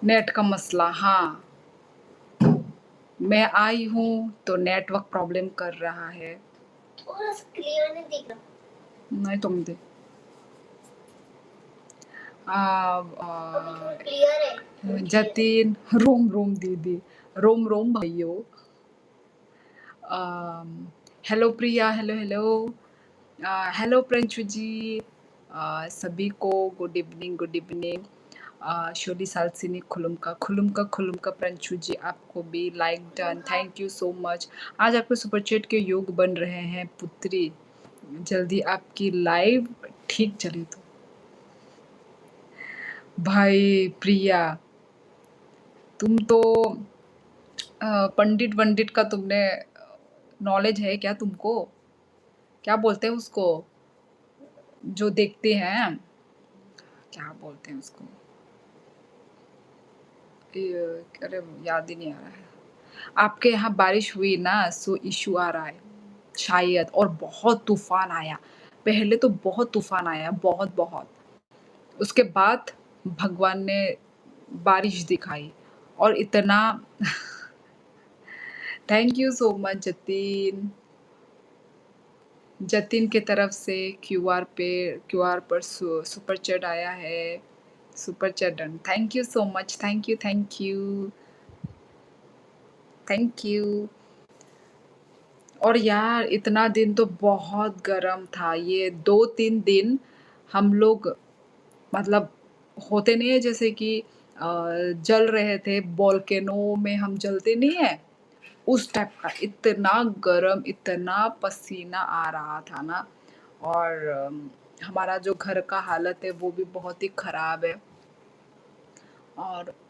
Net का मसला, हाँ। मैं आई हूँ तो नेटवर्क प्रॉब्लम कर रहा है। थोड़ा सा क्लियर नहीं दिख रहा। नहीं तुम दे। अभी थोड़ा क्लियर है। जतिन, रोम रोम दीदी, रोम रोम भाइयों। हेलो प्रिया, हेलो हेलो। हेलो प्रिंचू जी। सभी को गुड इवनिंग, गुड इवनिंग। शोली सालसिनी खुलुमका खुलुमका खुलुमका। प्रिंचू जी आपको भी like done, thank you so much. आज आपके सुपर चैट के योग बन रहे हैं पुत्री। जल्दी आपकी लाइव ठीक चले तो। भाई प्रिया, तुम तो पंडित वंडित का तुमने नॉलेज है क्या तुमको? क्या बोलते हैं उसको जो देखते हैं, क्या बोलते हैं उसको? अरे याद ही नहीं आ रहा है। आपके यहाँ बारिश हुई ना, सो इशू आ रहा है शायद। और बहुत तूफान आया, पहले तो बहुत तूफान आया, बहुत बहुत। उसके बाद भगवान ने बारिश दिखाई और इतना thank you so much Jatin. Jatin की तरफ से क्यूआर पर सुपर चैट आया है। Super chat done, thank you so much, thank you thank you thank you. और यार इतना दिन तो बहुत गर्म था, ये 2-3 दिन हम लोग मतलब होते नहीं है जैसे कि जल रहे थे, वोल्केनो में हम जलते नहीं है उस टाइप का। इतना गरम, इतना पसीना आ रहा था ना। और हमारा जो घर का हालत है वो भी बहुत ही खराब है।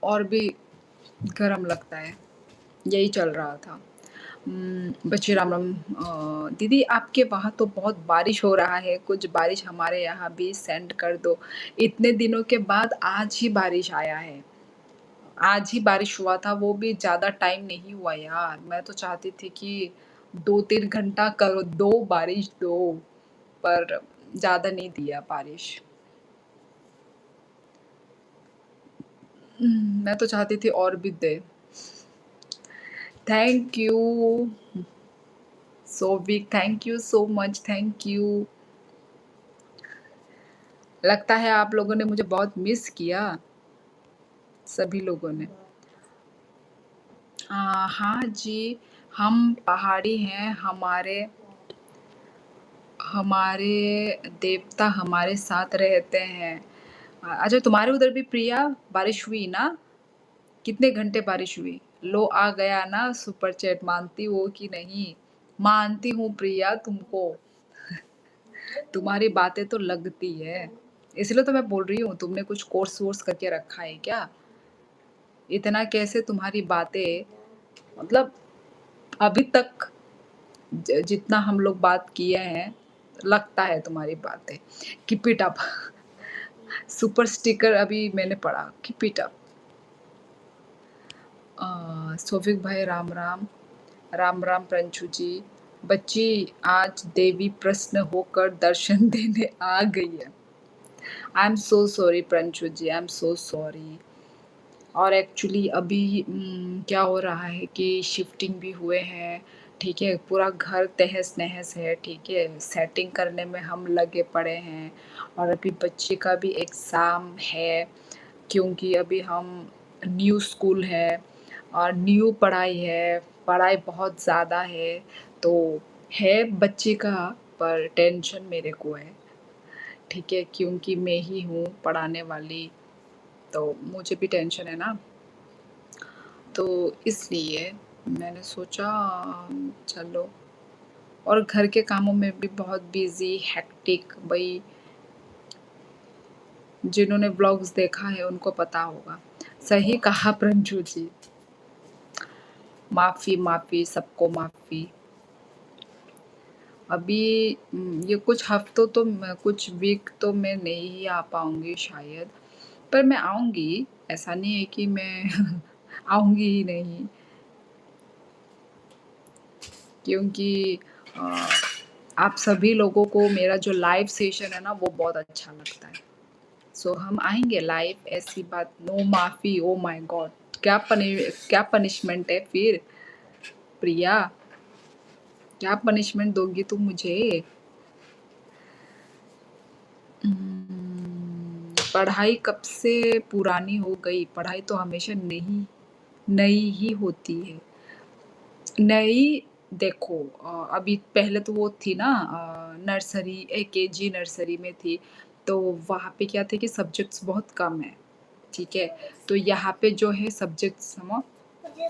और भी गरम लगता है, यही चल रहा था। बच्चे राम राम। दीदी आपके वहाँ तो बहुत बारिश हो रहा है, कुछ बारिश हमारे यहाँ भी सेंड कर दो। इतने दिनों के बाद आज ही बारिश आया है, आज ही बारिश हुआ था, वो भी ज़्यादा टाइम नहीं हुआ यार। मैं तो चाहती थी कि 2-3 घंटा करो, दो बारिश दो, पर ज़्यादा नहीं दिया बारिश। मैं तो चाहती थी और भी दे। Thank you Sovik, thank you so much, thank you. लगता है आप लोगों ने मुझे बहुत मिस किया, सभी लोगों ने। हाँ जी, हम पहाड़ी हैं, हमारे हमारे देवता हमारे साथ रहते हैं। अच्छा तुम्हारे उधर भी प्रिया बारिश हुई ना? कितने घंटे बारिश हुई? लो आ गया ना सुपर चैट, मानती हो कि नहीं? मानती हूँ प्रिया तुमको, तुम्हारी बातें तो लगती है, इसलिए तो मैं बोल रही हूँ। तुमने कुछ कोर्स वोर्स करके रखा है क्या? इतना कैसे तुम्हारी बातें, मतलब अभी तक जितना हम लोग बात किए हैं, लगता है तुम्हारी बातें। Keep it up. Super sticker अभी मैंने पढ़ा, कीप इट अप। सोफिक भाई राम राम। राम राम प्रंशु जी। बच्ची आज देवी प्रसन्न होकर दर्शन देने आ गई है। I am so sorry Pranshu ji, I am so sorry. और एक्चुअली अभी क्या हो रहा है कि शिफ्टिंग भी हुए हैं, ठीक है, पूरा घर तहस नहस है, ठीक है, सेटिंग करने में हम लगे पड़े हैं। और अभी बच्चे का भी एग्ज़ाम है, क्योंकि अभी हम न्यू स्कूल है और न्यू पढ़ाई है, पढ़ाई बहुत ज़्यादा है। तो है बच्चे का, पर टेंशन मेरे को है, ठीक है, क्योंकि मैं ही हूँ पढ़ाने वाली, तो मुझे भी टेंशन है ना। तो इसलिए मैंने सोचा चलो। और घर के कामों में भी बहुत बिज़ी, हेक्टिक। भाई जिन्होंने व्लॉग्स देखा है उनको पता होगा। सही कहा प्रंजू जी, माफ़ी माफ़ी, सबको माफ़ी। अभी ये कुछ हफ्तों तो कुछ वीक तो मैं नहीं ही आ पाऊँगी शायद, पर मैं आऊँगी, ऐसा नहीं है कि मैं आऊँगी ही नहीं, क्योंकि आप सभी लोगों को मेरा जो लाइव सेशन है ना वो बहुत अच्छा लगता है। सो हम आएंगे लाइव, ऐसी बात, नो माफी। ओ माय गॉड, क्या पनिशमेंट है फिर प्रिया? क्या पनिशमेंट दोगी तुम मुझे? पढ़ाई कब से पुरानी हो गई? पढ़ाई तो हमेशा नई नई ही होती है। नई, देखो अभी पहले तो वो थी ना, नर्सरी, केजी नर्सरी में थी, तो वहाँ पे क्या थे कि सब्जेक्ट्स बहुत कम है, ठीक है। तो यहाँ पे जो है सब्जेक्ट्स हम मुझे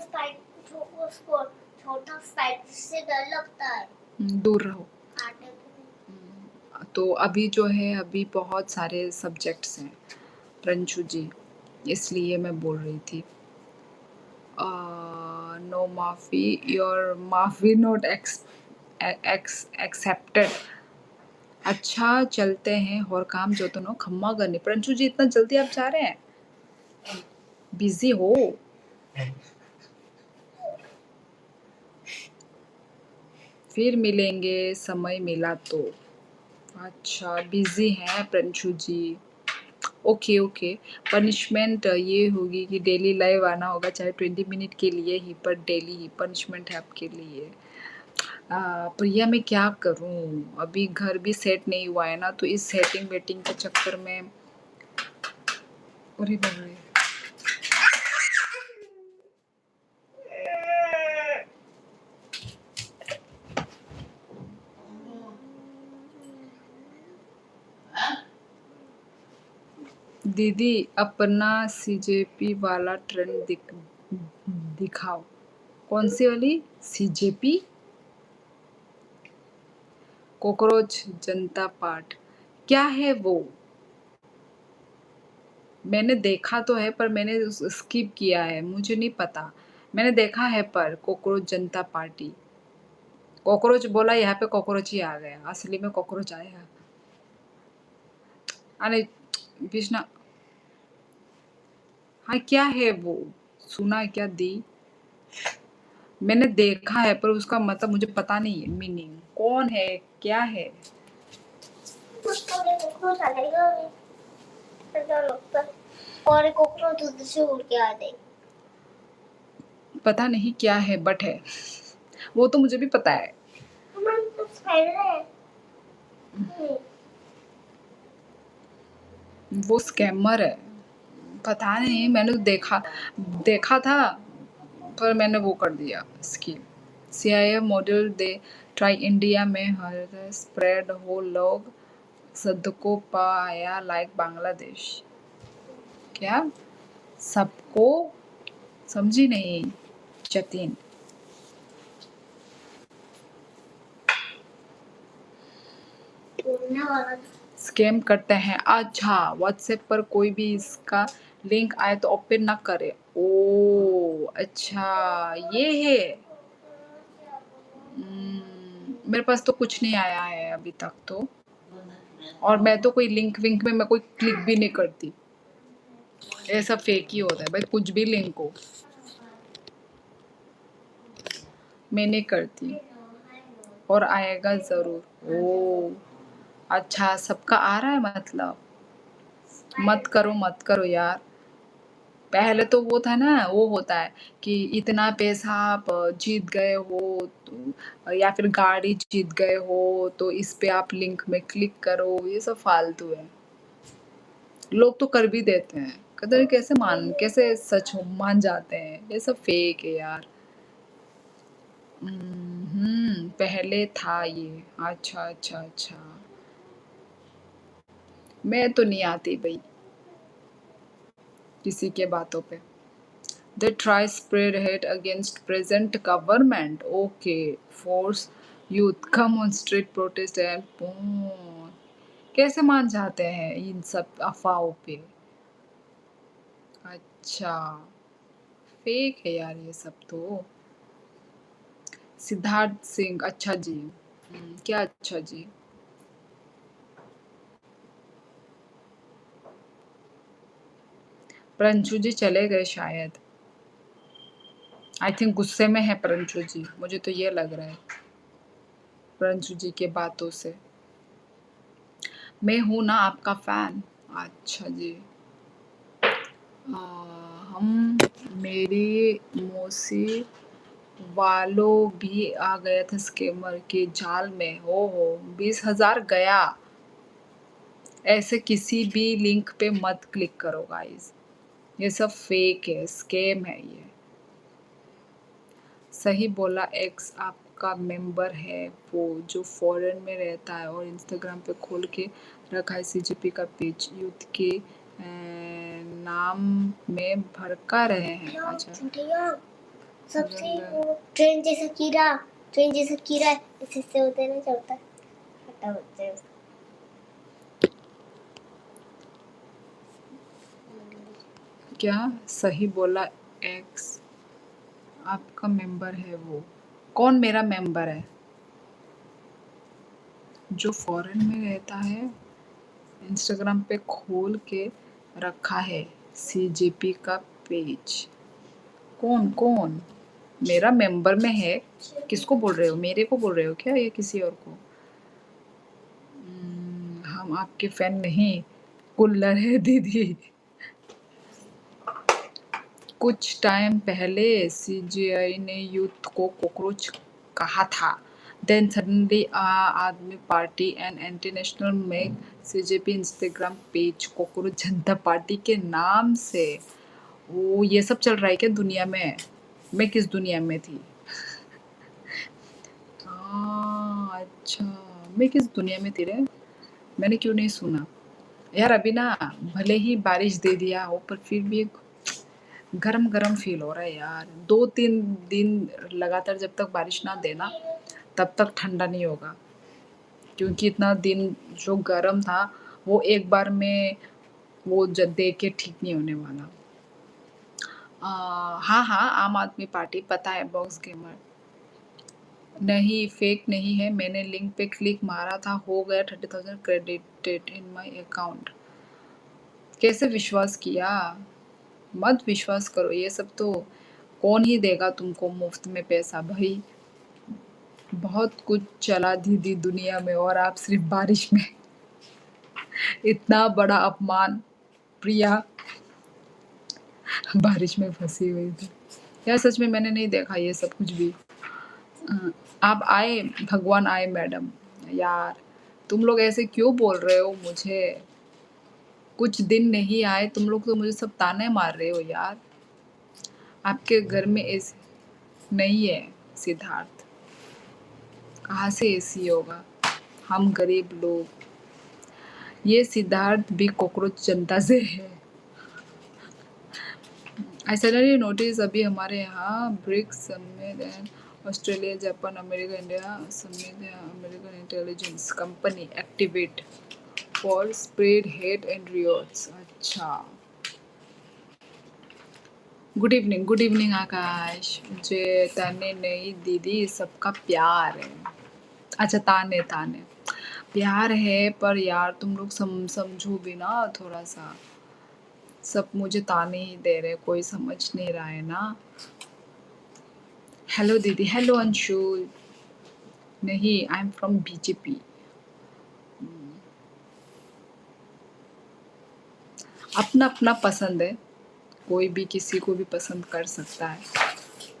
उसको छोटा स्पाइडर से डर लगता है। दूर रहो। काटे तो नहीं। तो अभी जो है, अभी बहुत सारे सब्जेक्ट्स हैं रंजू जी, इसलिए मैं बोल रही थी। नो माफी, योर माफी नॉट एक्सेप्टेड। अच्छा चलते हैं और काम जो तो नो खम्मा करने। प्रंशु जी इतना जल्दी आप जा रहे हैं? बिजी हो? फिर मिलेंगे समय मिला तो। अच्छा बिजी हैं प्रंशु जी, ओके ओके। पनिशमेंट ये होगी कि डेली लाइव आना होगा, चाहे 20 मिनट के लिए ही, पर डेली ही पनिशमेंट है आपके लिए। प्रिया मैं क्या करूं, अभी घर भी सेट नहीं हुआ है ना, तो इस सेटिंग वेटिंग के चक्कर में, अरे बाप रे, दीदी अपना सीजेपी वाला ट्रेंड दिखाओ। कौन सी वाली सीजेपी? कॉकरोच जनता पार्टी, क्या है वो? मैंने देखा तो है पर मैंने स्किप किया है, मुझे नहीं पता। मैंने देखा है पर कॉकरोच जनता पार्टी, कॉकरोच बोला यहाँ पे कॉकरोच ही आ गया, असली में कॉकरोच आया। अरे कृष्णा, हाँ क्या है वो? सुना है क्या दी? मैंने देखा है पर उसका मतलब मुझे पता नहीं है, मीनिंग कौन है क्या है। कॉकरोच आ जाएगा और कॉकरोच उधर से उड़ के आ जाएगा। पता नहीं क्या है बट है, वो तो मुझे भी पता है। तो स्पाइडर है। वो स्कैमर है, पता नहीं, मैंने तो देखा था पर मैंने वो कर दिया scheme. CIA model they try India में हर स्प्रेड हो लोग सबको पाया लाइक बांग्लादेश। क्या सबको? समझी नहीं जतिन। स्कैम करते हैं, अच्छा व्हाट्सएप पर कोई भी इसका लिंक आए तो ओपन ना करे। ओ अच्छा ये है। मेरे पास तो कुछ नहीं आया है अभी तक तो, और मैं तो कोई लिंक विंक में मैं कोई क्लिक भी नहीं करती, ये सब फेक ही होता है भाई, कुछ भी लिंक हो मैं नहीं करती। और आएगा जरूर। ओ अच्छा सबका आ रहा है मतलब, मत करो यार। पहले तो वो था ना, वो होता है कि इतना पैसा आप जीत गए हो तो, या फिर गाड़ी जीत गए हो तो इस पे आप लिंक में क्लिक करो, ये सब फालतू है। लोग तो कर भी देते हैं, कदर कैसे सच मान जाते हैं, ये सब फेक है यार। पहले था ये, अच्छा अच्छा अच्छा। मैं तो नहीं आती भाई किसी के बातों पे। They try spread hate against present government. Okay, force youth come on street protest and boom. कैसे मान जाते हैं इन सब अफवाहों पे? अच्छा फेक है यार ये सब तो। सिद्धार्थ सिंह, अच्छा जी। क्या अच्छा जी? प्रंशु जी चले गए शायद, आई थिंक गुस्से में है प्रंशु जी, मुझे तो ये लग रहा है प्रंशु जी के बातों से। मैं हूं ना आपका फैन, अच्छा जी। हम मेरी मौसी वालों भी आ गया था स्कैमर के जाल में। हो 20,000 गया। ऐसे किसी भी लिंक पे मत क्लिक करो गाइस, ये सब फेक है, स्कैम है ये। सही बोला, एक्स आपका मेंबर है वो जो फॉरेन में रहता है और इंस्टाग्राम पे खोल के रखा है सीजेपी का पेज, यूथ के नाम में भड़का रहे हैं। अच्छा, सबसे वो ट्रेन जैसा कीड़ा है, इससे होते नहीं चलता, हटा होते हैं। क्या सही बोला, एक्स आपका मेंबर है वो। कौन मेरा मेंबर है? जो फॉरेन में रहता है, इंस्टाग्राम पे खोल के रखा है सीजेपी का पेज। कौन कौन मेरा मेंबर में है? किसको बोल रहे हो? मेरे को बोल रहे हो क्या या किसी और को? हम आपके फैन नहीं, कुल्लर है दीदी। कुछ टाइम पहले सीजेआई ने यूथ को कॉकरोच कहा था, देन सडनली आदमी पार्टी एंड इंटरनेशनल में सीजेपी इंस्टाग्राम पेज कॉकरोच जनता पार्टी के नाम से। वो ये सब चल रहा है क्या दुनिया में? मैं किस दुनिया में थी? हाँ अच्छा, मैं किस दुनिया में थी रे? मैंने क्यों नहीं सुना यार? अभी ना भले ही बारिश दे दिया हो पर फिर भी गरम गरम फील हो रहा है यार। 2-3 दिन लगातार जब तक बारिश ना देना तब तक ठंडा नहीं होगा, क्योंकि इतना दिन जो गरम था वो एक बार में वो दे के ठीक नहीं होने वाला। हाँ हाँ, आम आदमी पार्टी पता है, बॉक्स गेमर। नहीं फेक नहीं है, मैंने लिंक पे क्लिक मारा था, हो गया 30,000 क्रेडिटेड इन माय अकाउंट। कैसे विश्वास किया? मत विश्वास करो, ये सब तो कौन ही देगा तुमको मुफ्त में पैसा भाई। बहुत कुछ चला दीदी दुनिया में और आप सिर्फ बारिश में। इतना बड़ा अपमान। प्रिया बारिश में फंसी हुई थी यार, सच में मैंने नहीं देखा ये सब कुछ भी। आप आए, भगवान आए मैडम। यार तुम लोग ऐसे क्यों बोल रहे हो मुझे? कुछ दिन नहीं आए तुम लोग तो मुझे सब ताने मार रहे हो यार। आपके घर में एसी नहीं है सिद्धार्थ, कहाँ से एसी होगा? हम गरीब लोग। ये सिद्धार्थ भी कॉकरोच जनता से है। आई सडनली नोटिस अभी हमारे यहाँ BRICS summit and Australia, Japan, America, India summit, American intelligence company activate for spread hate and riots. अच्छा, गुड इवनिंग आकाश। मुझे ताने नहीं दीदी, सबका प्यार है। अच्छा ताने ताने प्यार है, पर यार तुम लोग समझो भी ना थोड़ा सा। सब मुझे ताने ही दे रहे, कोई समझ नहीं रहा है ना। हेलो दीदी, हेलो अंशु। नहीं, आई एम फ्रॉम बीजेपी। अपना अपना पसंद है, कोई भी किसी को भी पसंद कर सकता है,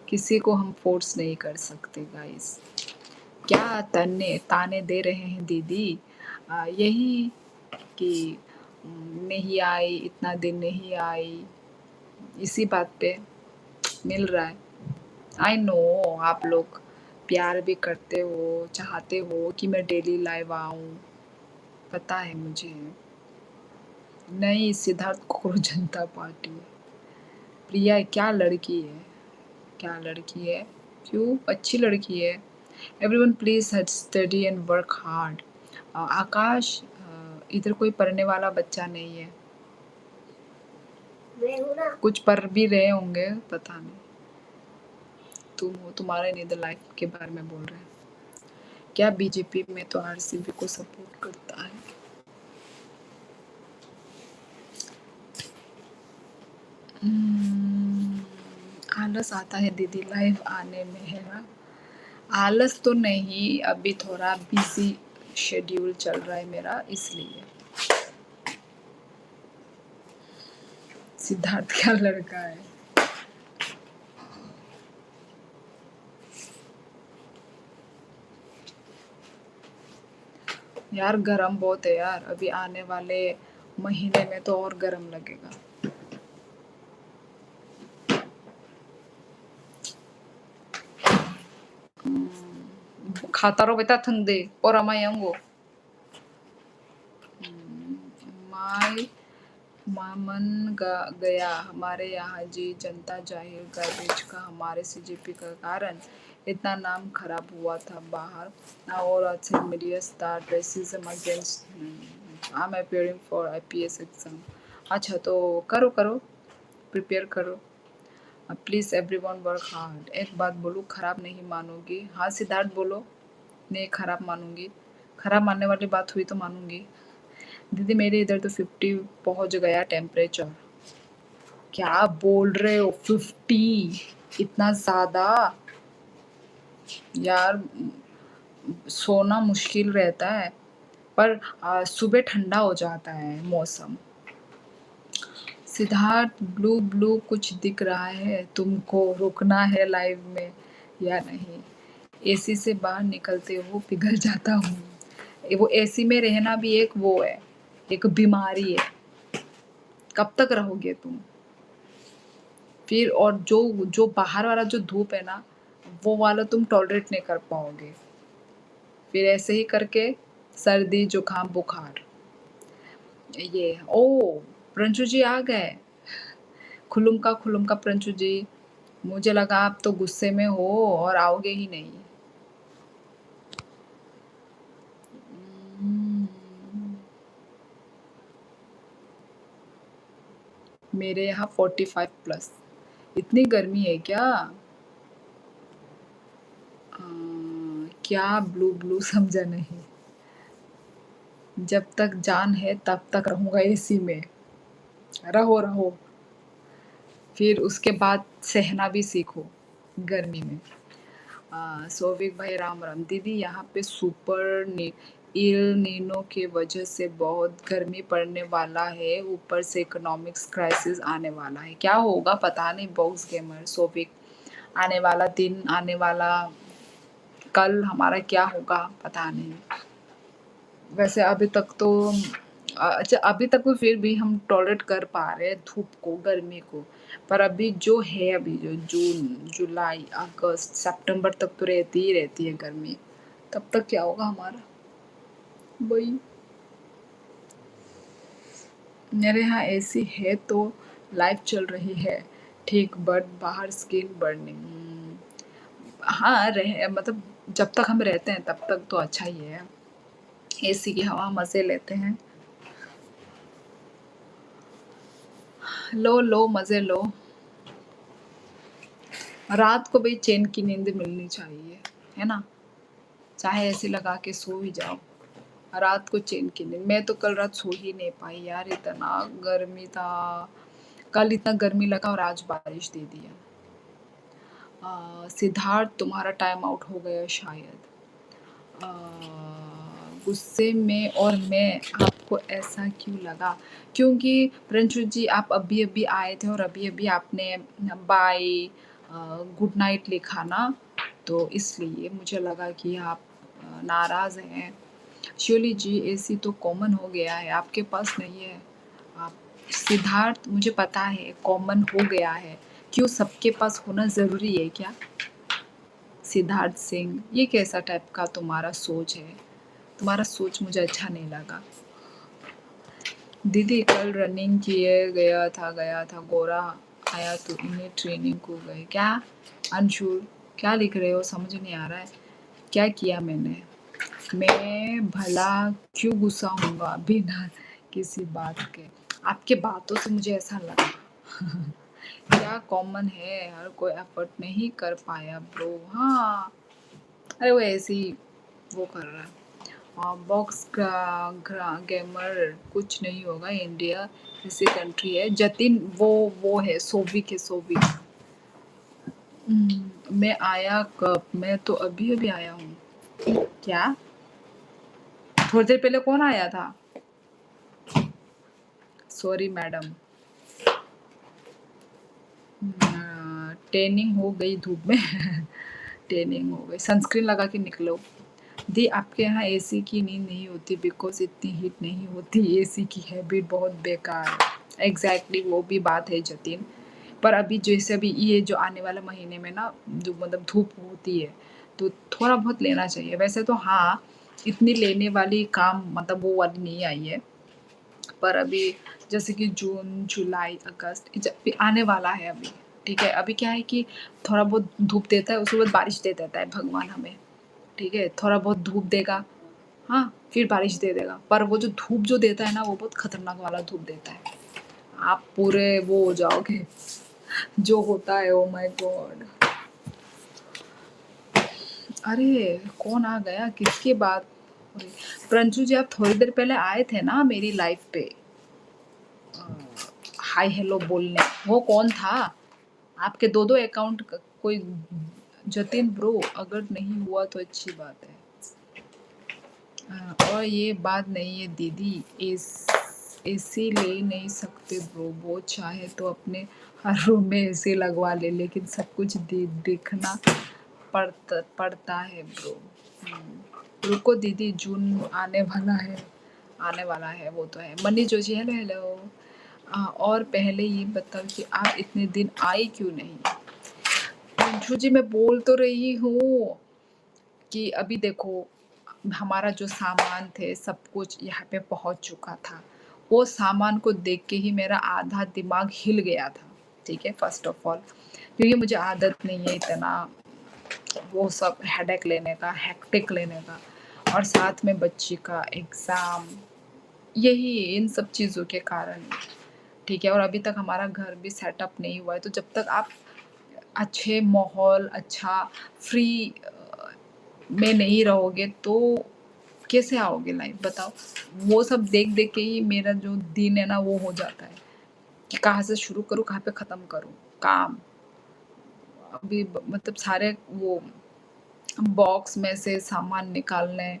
किसी को हम फोर्स नहीं कर सकते गाइस। क्या ताने ताने दे रहे हैं दीदी? यही कि नहीं आई, इतना दिन नहीं आई, इसी बात पे मिल रहा है। आई नो आप लोग प्यार भी करते हो, चाहते हो कि मैं डेली लाइव आऊँ, पता है मुझे। नहीं, सिद्धार्थ को जनता पार्टी। प्रिया क्या लड़की है, क्या लड़की है, क्यों अच्छी लड़की है। Everyone please study and work hard. Akash, इधर कोई पढ़ने वाला बच्चा नहीं है। मैं हूँ ना। कुछ पढ़ भी रहे होंगे, पता नहीं। तुम हो, तुम्हारे नीदर लाइफ के बारे में बोल रहे हैं क्या? बीजेपी में तो आरसीबी को सपोर्ट करता है। आलस आता है दीदी लाइव आने में, है ना? आलस तो नहीं, अभी थोड़ा बिजी शेड्यूल चल रहा है मेरा, इसलिए। सिद्धार्थ क्या लड़का है। यार गरम बहुत है यार, अभी आने वाले महीने में तो और गरम लगेगा। खाता रहो बेटा ठंडे और अमायंगो माय मामन गया हमारे यहाँ जी जनता जाहिर गार्बेज का हमारे सीजेपी का कारण इतना नाम खराब हुआ था बाहर और अच्छा media star racism against I am appearing for IPS exam. अच्छा तो करो करो प्रिपेयर करो प्लीज एवरीवन वर्क हार्ड। एक बात बोलूँ खराब नहीं मानोगी। हाँ सिद्धार्थ बोलो। नहीं खराब मानूंगी, खराब मानने वाली बात हुई तो मानूंगी। दीदी मेरे इधर तो 50 पहुंच गया टेम्परेचर। क्या बोल रहे हो 50? इतना ज़्यादा? यार सोना मुश्किल रहता है पर सुबह ठंडा हो जाता है मौसम। सिद्धार्थ ब्लू ब्लू कुछ दिख रहा है, तुमको रुकना है लाइव में या नहीं? एसी से बाहर निकलते हो पिघल जाता हूँ। वो एसी में रहना भी एक वो है, एक बीमारी है। कब तक रहोगे तुम? फिर और जो जो बाहर वाला जो धूप है ना वो वाला तुम टॉलरेट नहीं कर पाओगे। फिर ऐसे ही करके सर्दी जुकाम बुखार। ये ओ प्रंशु जी आ गए। खुलुम का प्रंशु जी। मुझे लगा आप तो गुस्से में हो और आओगे ही नहीं। मेरे यहाँ 45+। इतनी गर्मी है क्या? क्या ब्लू ब्लू समझा नहीं। जब तक जान है तब तक रहूंगा एसी में। रहो रहो, फिर उसके बाद सहना भी सीखो गर्मी में। सोविक भाई राम राम। दीदी यहाँ पे सुपर इल नीनो के वजह से बहुत गर्मी पड़ने वाला है, ऊपर से इकोनॉमिक्स क्राइसिस आने वाला है। क्या होगा पता नहीं। बॉक्स गेमर सोविक, आने वाला दिन, आने वाला कल हमारा क्या होगा पता नहीं। वैसे अभी तक तो अच्छा अभी तक तो फिर भी हम टॉलरेट कर पा रहे हैं धूप को, गर्मी को। पर अभी जो है, अभी जो जून जुलाई अगस्त सितंबर तक तो रहती ही रहती है गर्मी। तब तक क्या होगा हमारा? वही। मेरे यहाँ एसी है तो लाइफ चल रही है ठीक, बट बाहर स्किन बर्निंग। हाँ रहे, मतलब जब तक हम रहते हैं तब तक तो अच्छा ही है। एसी की हवा मज़े लेते हैं। लो लो मज़े लो। रात को भाई चैन की नींद मिलनी चाहिए, है ना? चाहे ऐसे लगा के सो ही जाओ, रात को चैन की नींद। मैं तो कल रात सो ही नहीं पाई यार, इतना गर्मी था। कल इतना गर्मी लगा और आज बारिश दे दिया। सिद्धार्थ तुम्हारा टाइम आउट हो गया शायद। गुस्से में और मैं आपको ऐसा क्यों लगा? क्योंकि प्रिंशु जी आप अभी अभी आए थे और अभी अभी आपने बाय गुड नाइट लिखा ना, तो इसलिए मुझे लगा कि आप नाराज़ हैं। शिवली जी एसी तो कॉमन हो गया है, आपके पास नहीं है। आप सिद्धार्थ मुझे पता है कॉमन हो गया है, क्यों सबके पास होना ज़रूरी है क्या? सिद्धार्थ सिंह, ये कैसा टाइप का तुम्हारा सोच है? तुम्हारा सोच मुझे अच्छा नहीं लगा। दीदी कल रनिंग किए गया था गोरा आया तो इन्हें ट्रेनिंग को गए। क्या अंशुल क्या लिख रहे हो? समझ नहीं आ रहा है। क्या किया मैंने? मैं भला क्यों गुस्सा होऊंगा बिना किसी बात के? आपके बातों से मुझे ऐसा लगा। क्या कॉमन है, हर कोई एफर्ट नहीं कर पाया ब्रो। हाँ अरे वो ऐसे ही वो कर रहा है। बॉक्स गेमर कुछ नहीं होगा, इंडिया ऐसी कंट्री है। जतिन वो है सोविक है सोविक। मैं आया कब? मैं तो अभी अभी आया हूँ। क्या थोड़ी देर पहले कौन आया था? Sorry madam. टैनिंग हो गई धूप में टैनिंग हो गई, सनस्क्रीन लगा के निकलो। दी आपके यहाँ एसी की नींद नहीं होती बिकॉज इतनी हीट नहीं होती, एसी की हैबिट बहुत बेकार है। एग्जैक्टली वो भी बात है जतिन, पर अभी जैसे अभी ये जो आने वाला महीने में ना जो मतलब धूप होती है तो थोड़ा बहुत लेना चाहिए। वैसे तो हाँ इतनी लेने वाली काम मतलब वो वाली नहीं आई है, पर अभी जैसे कि जून जुलाई अगस्त जब भी आने वाला है अभी, ठीक है। अभी क्या है कि थोड़ा बहुत धूप देता है, उसके बाद बारिश दे देता है भगवान हमें, ठीक है। थोड़ा बहुत धूप देगा, हाँ फिर बारिश दे देगा, पर वो जो धूप जो देता है ना वो बहुत खतरनाक वाला धूप देता है, आप पूरे वो हो जाओगे जो होता है। ओ माय गॉड, अरे कौन आ गया, किसकी बात हो रही? प्रंजू जी आप थोड़ी देर पहले आए थे ना मेरी लाइफ पे हाय हेलो बोलने, वो कौन था? आपके दो दो अकाउंट कोई जतिन ब्रो, अगर नहीं हुआ तो अच्छी बात है। और ये बात नहीं है दीदी, एसी ले नहीं सकते ब्रो, वो चाहे तो अपने हर रूम में एसी लगवा ले, लेकिन सब कुछ देखना पड़ता है ब्रो। रुको दीदी, जून आने वाला है, आने वाला है वो तो है। Money Joshi hello hello. और पहले ये बताओ कि आप इतने दिन आई क्यों नहीं? अंशु जी मैं बोल तो रही हूँ कि अभी देखो हमारा जो सामान थे सब कुछ यहाँ पे पहुँच चुका था, वो सामान को देख के ही मेरा आधा दिमाग हिल गया था, ठीक है। फर्स्ट ऑफ ऑल क्योंकि मुझे आदत नहीं है इतना वो सब हेडेक लेने का, हेक्टिक लेने का, और साथ में बच्ची का एग्ज़ाम, यही इन सब चीज़ों के कारण, ठीक है। और अभी तक हमारा घर भी सेटअप नहीं हुआ है, तो जब तक आप अच्छे माहौल अच्छा फ्री में नहीं रहोगे तो कैसे आओगे लाइफ, बताओ। वो सब देख देख के ही मेरा जो दिन है ना वो हो जाता है कि कहाँ से शुरू करूँ कहाँ पे ख़त्म करूँ काम। अभी मतलब सारे वो बॉक्स में से सामान निकालने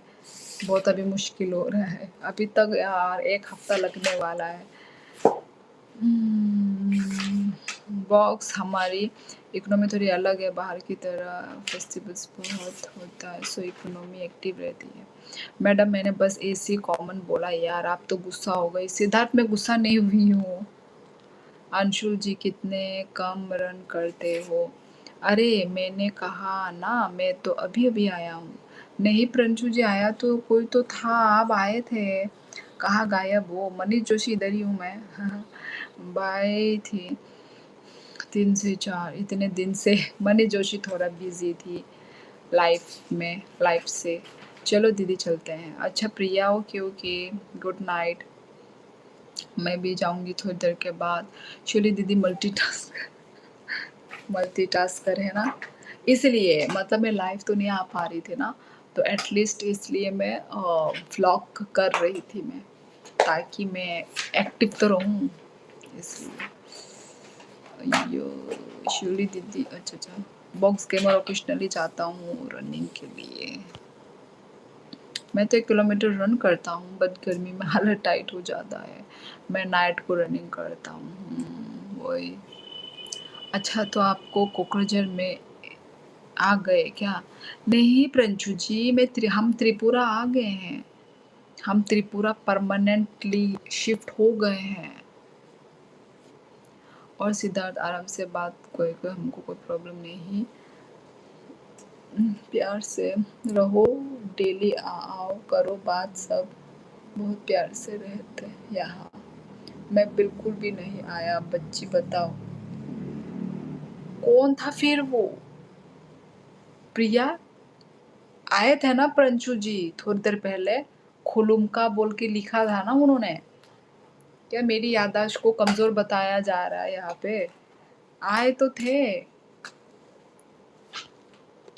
बहुत अभी मुश्किल हो रहा है अभी तक यार, एक हफ्ता लगने वाला है। बॉक्स हमारी इकोनॉमी थोड़ी अलग है, बाहर की तरह फेस्टिवल्स बहुत होता है, सो इकोनॉमी एक्टिव रहती है। मैडम मैंने बस एसी कॉमन बोला यार, आप तो गुस्सा हो गई। सिद्धार्थ मैं गुस्सा नहीं हुई हूँ। अंशुल जी कितने कम रन करते हो? अरे मैंने कहा ना मैं तो अभी अभी आया हूँ। नहीं प्रंशु जी आया तो कोई तो था, आप आए थे, कहाँ गायब हो? मनीष जोशी इधर ही हूँ मैं बाय थी 3 से 4 इतने दिन से मनीष जोशी थोड़ा बिजी थी लाइफ में, लाइफ से। चलो दीदी चलते हैं। अच्छा प्रिया ओके ओके, गुड नाइट। मैं भी जाऊंगी थोड़ी देर के बाद। चलिए दीदी मल्टीटास्कर है ना, इसलिए मतलब मैं लाइव तो नहीं आ पा रही थी ना, तो एटलीस्ट इसलिए मैं व्लॉग कर रही थी मैं, ताकि मैं एक्टिव तो रहूँ इसलिए। अयो शिवली दीदी, अच्छा अच्छा। बॉक्स गेमर ओकेशनली जाता हूँ रनिंग के लिए। मैं तो 1 किलोमीटर रन करता हूँ, बट गर्मी में हालत टाइट हो जाता है। मैं नाइट को रनिंग करता हूँ वही। अच्छा तो आपको कोकराझार में आ गए क्या? नहीं प्रंशु जी हम त्रिपुरा आ गए हैं, हम त्रिपुरा परमानेंटली शिफ्ट हो गए हैं। और सिद्धार्थ आराम से बात, कोई कोई हमको कोई प्रॉब्लम नहीं, प्यार से रहो, डेली आओ करो बात, सब बहुत प्यार से रहते हैं यहाँ। मैं बिल्कुल भी नहीं आया, बच्ची बताओ कौन था फिर वो? प्रिया आए थे ना प्रंशु जी थोड़ी देर पहले, खुलुमका बोल के लिखा था ना उन्होंने। क्या मेरी याददाश्त को कमजोर बताया जा रहा है यहाँ पे? आए तो थे।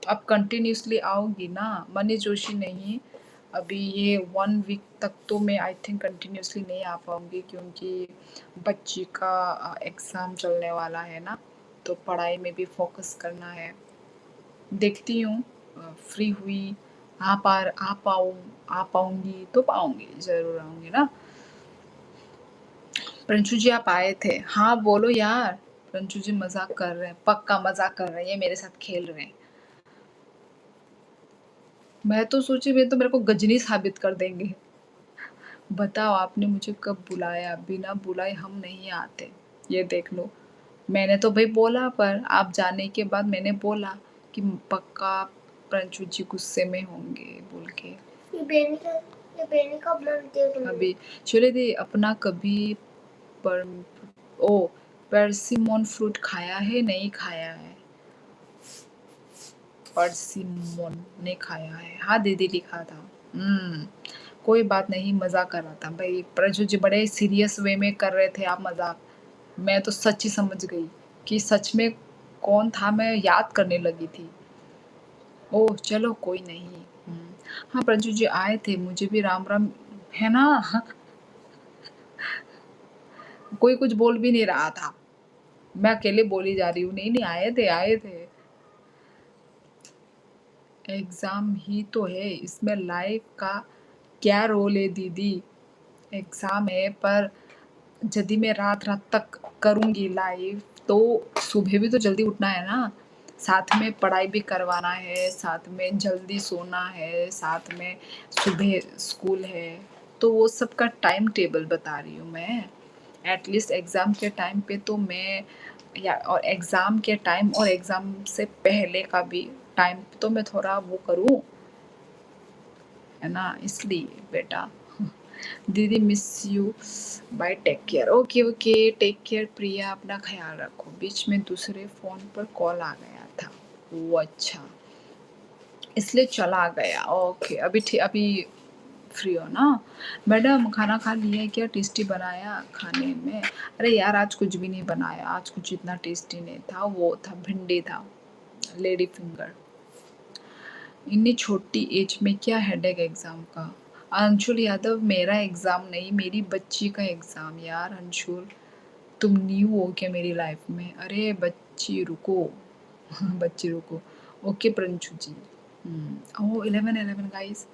अब कंटिन्यूसली आओगी ना? मनीष जोशी नहीं, अभी ये 1 वीक तक तो मैं आई थिंक कंटिन्यूसली नहीं आ पाऊँगी, क्योंकि बच्ची का एग्ज़ाम चलने वाला है ना, तो पढ़ाई में भी फोकस करना है। देखती हूँ फ्री हुई आ पाऊँगी तो पाऊँगी, ज़रूर आऊँगी ना। प्रंशु जी आप आए थे, हाँ बोलो यार। रंजू जी मजाक कर रहे हैं, पक्का मजाक कर रहे हैं, ये मेरे साथ खेल रहे हैं। मैं तो सोची वे तो मेरे को गजनी साबित कर देंगे। बताओ आपने मुझे कब बुलाया? बिना बुलाए हम नहीं आते। ये देख लो, मैंने तो भाई बोला, पर आप जाने के बाद मैंने बोला कि पक्का रंजू जी गुस्से में होंगे बोल के। ये बेनी कब बनाती हो तुम? अभी चले दी अपना कभी पर ओ परसिमन फ्रूट खाया है? नहीं खाया है। परसिमन नहीं खाया है। हाँ दीदी लिखा था। कोई बात नहीं, मजाक कर रहा था भाई। प्रजू जी बड़े सीरियस वे में कर रहे थे आप मजाक। मैं तो सच ही समझ गई कि सच में कौन था, मैं याद करने लगी थी। ओह चलो कोई नहीं। हाँ प्रजू जी आए थे, मुझे भी राम राम है ना। कोई कुछ बोल भी नहीं रहा था, मैं अकेले बोली जा रही हूँ। नहीं नहीं आए थे आए थे। एग्जाम ही तो है, इसमें लाइफ का क्या रोल है दीदी? एग्जाम है, पर यदि मैं रात रात तक करूँगी लाइव तो सुबह भी तो जल्दी उठना है ना। साथ में पढ़ाई भी करवाना है, साथ में जल्दी सोना है, साथ में सुबह स्कूल है, तो वो सब का टाइम टेबल बता रही हूँ मैं। एटलीस्ट एग्ज़ाम के टाइम पे तो मैं या और एग्ज़ाम के टाइम और एग्ज़ाम से पहले का भी टाइम तो मैं थोड़ा वो करूँ, है ना, इसलिए बेटा। दीदी miss you, bye, take care. Okay okay take care Priya, अपना ख्याल रखो। बीच में दूसरे फ़ोन पर कॉल आ गया था। वो अच्छा, इसलिए चला गया। ओके अभी फ्री हो ना? मैडम खाना खा लिया क्या? टेस्टी बनाया खाने में? अरे यार आज कुछ भी नहीं बनाया, आज कुछ इतना टेस्टी नहीं था। वो था भिंडी था, लेडी फिंगर। इतनी छोटी एज में क्या हेडेक एग्ज़ाम का? अंशुल यादव मेरा एग्ज़ाम नहीं, मेरी बच्ची का एग्ज़ाम। यार अंशुल तुम न्यू हो क्या मेरी लाइफ में? अरे बच्ची रुको। बच्ची रुको। ओके प्रंशु जी। ओह 11 गाइस।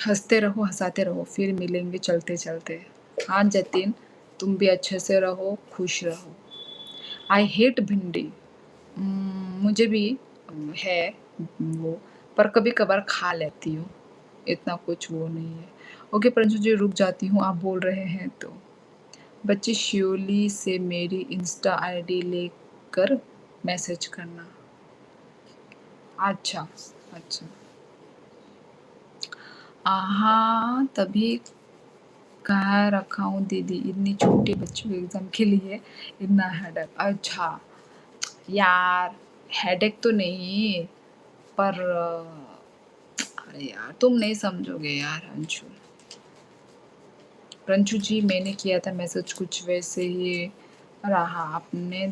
हंसते रहो हंसाते रहो, फिर मिलेंगे चलते चलते। हाँ जतिन, तुम भी अच्छे से रहो, खुश रहो। आई हेट भिंडी। मुझे भी है वो, पर कभी कभार खा लेती हूँ, इतना कुछ वो नहीं है। ओके प्रंशु जी रुक जाती हूँ, आप बोल रहे हैं तो। बच्ची श्योली से मेरी इंस्टा आईडी लेकर मैसेज करना। अच्छा अच्छा। हाँ तभी कहाँ रखा हूँ दीदी, इतनी छोटी बच्चों के एग्ज़ाम के लिए इतना हेडेक। अच्छा यार हेडेक तो नहीं, पर अरे यार तुम नहीं समझोगे यार अंशु। रंशु जी मैंने किया था मैसेज, कुछ वैसे ही रहा, आपने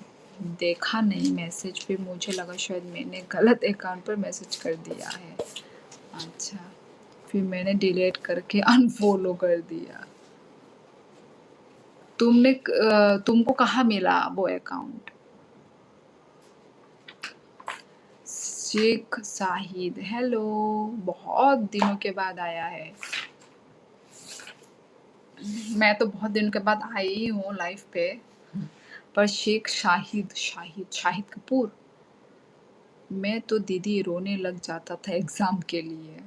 देखा नहीं मैसेज, फिर मुझे लगा शायद मैंने गलत अकाउंट पर मैसेज कर दिया है। अच्छा फिर मैंने डिलीट करके अनफॉलो कर दिया। तुमको कहाँ मिला वो अकाउंट? शेख शाहिद हेलो, बहुत दिनों के बाद आया है। मैं तो बहुत दिनों के बाद आई हूँ लाइफ पे, पर शेख शाहिद शाहिद शाहिद कपूर, मैं तो दीदी रोने लग जाता था एग्ज़ाम के लिए।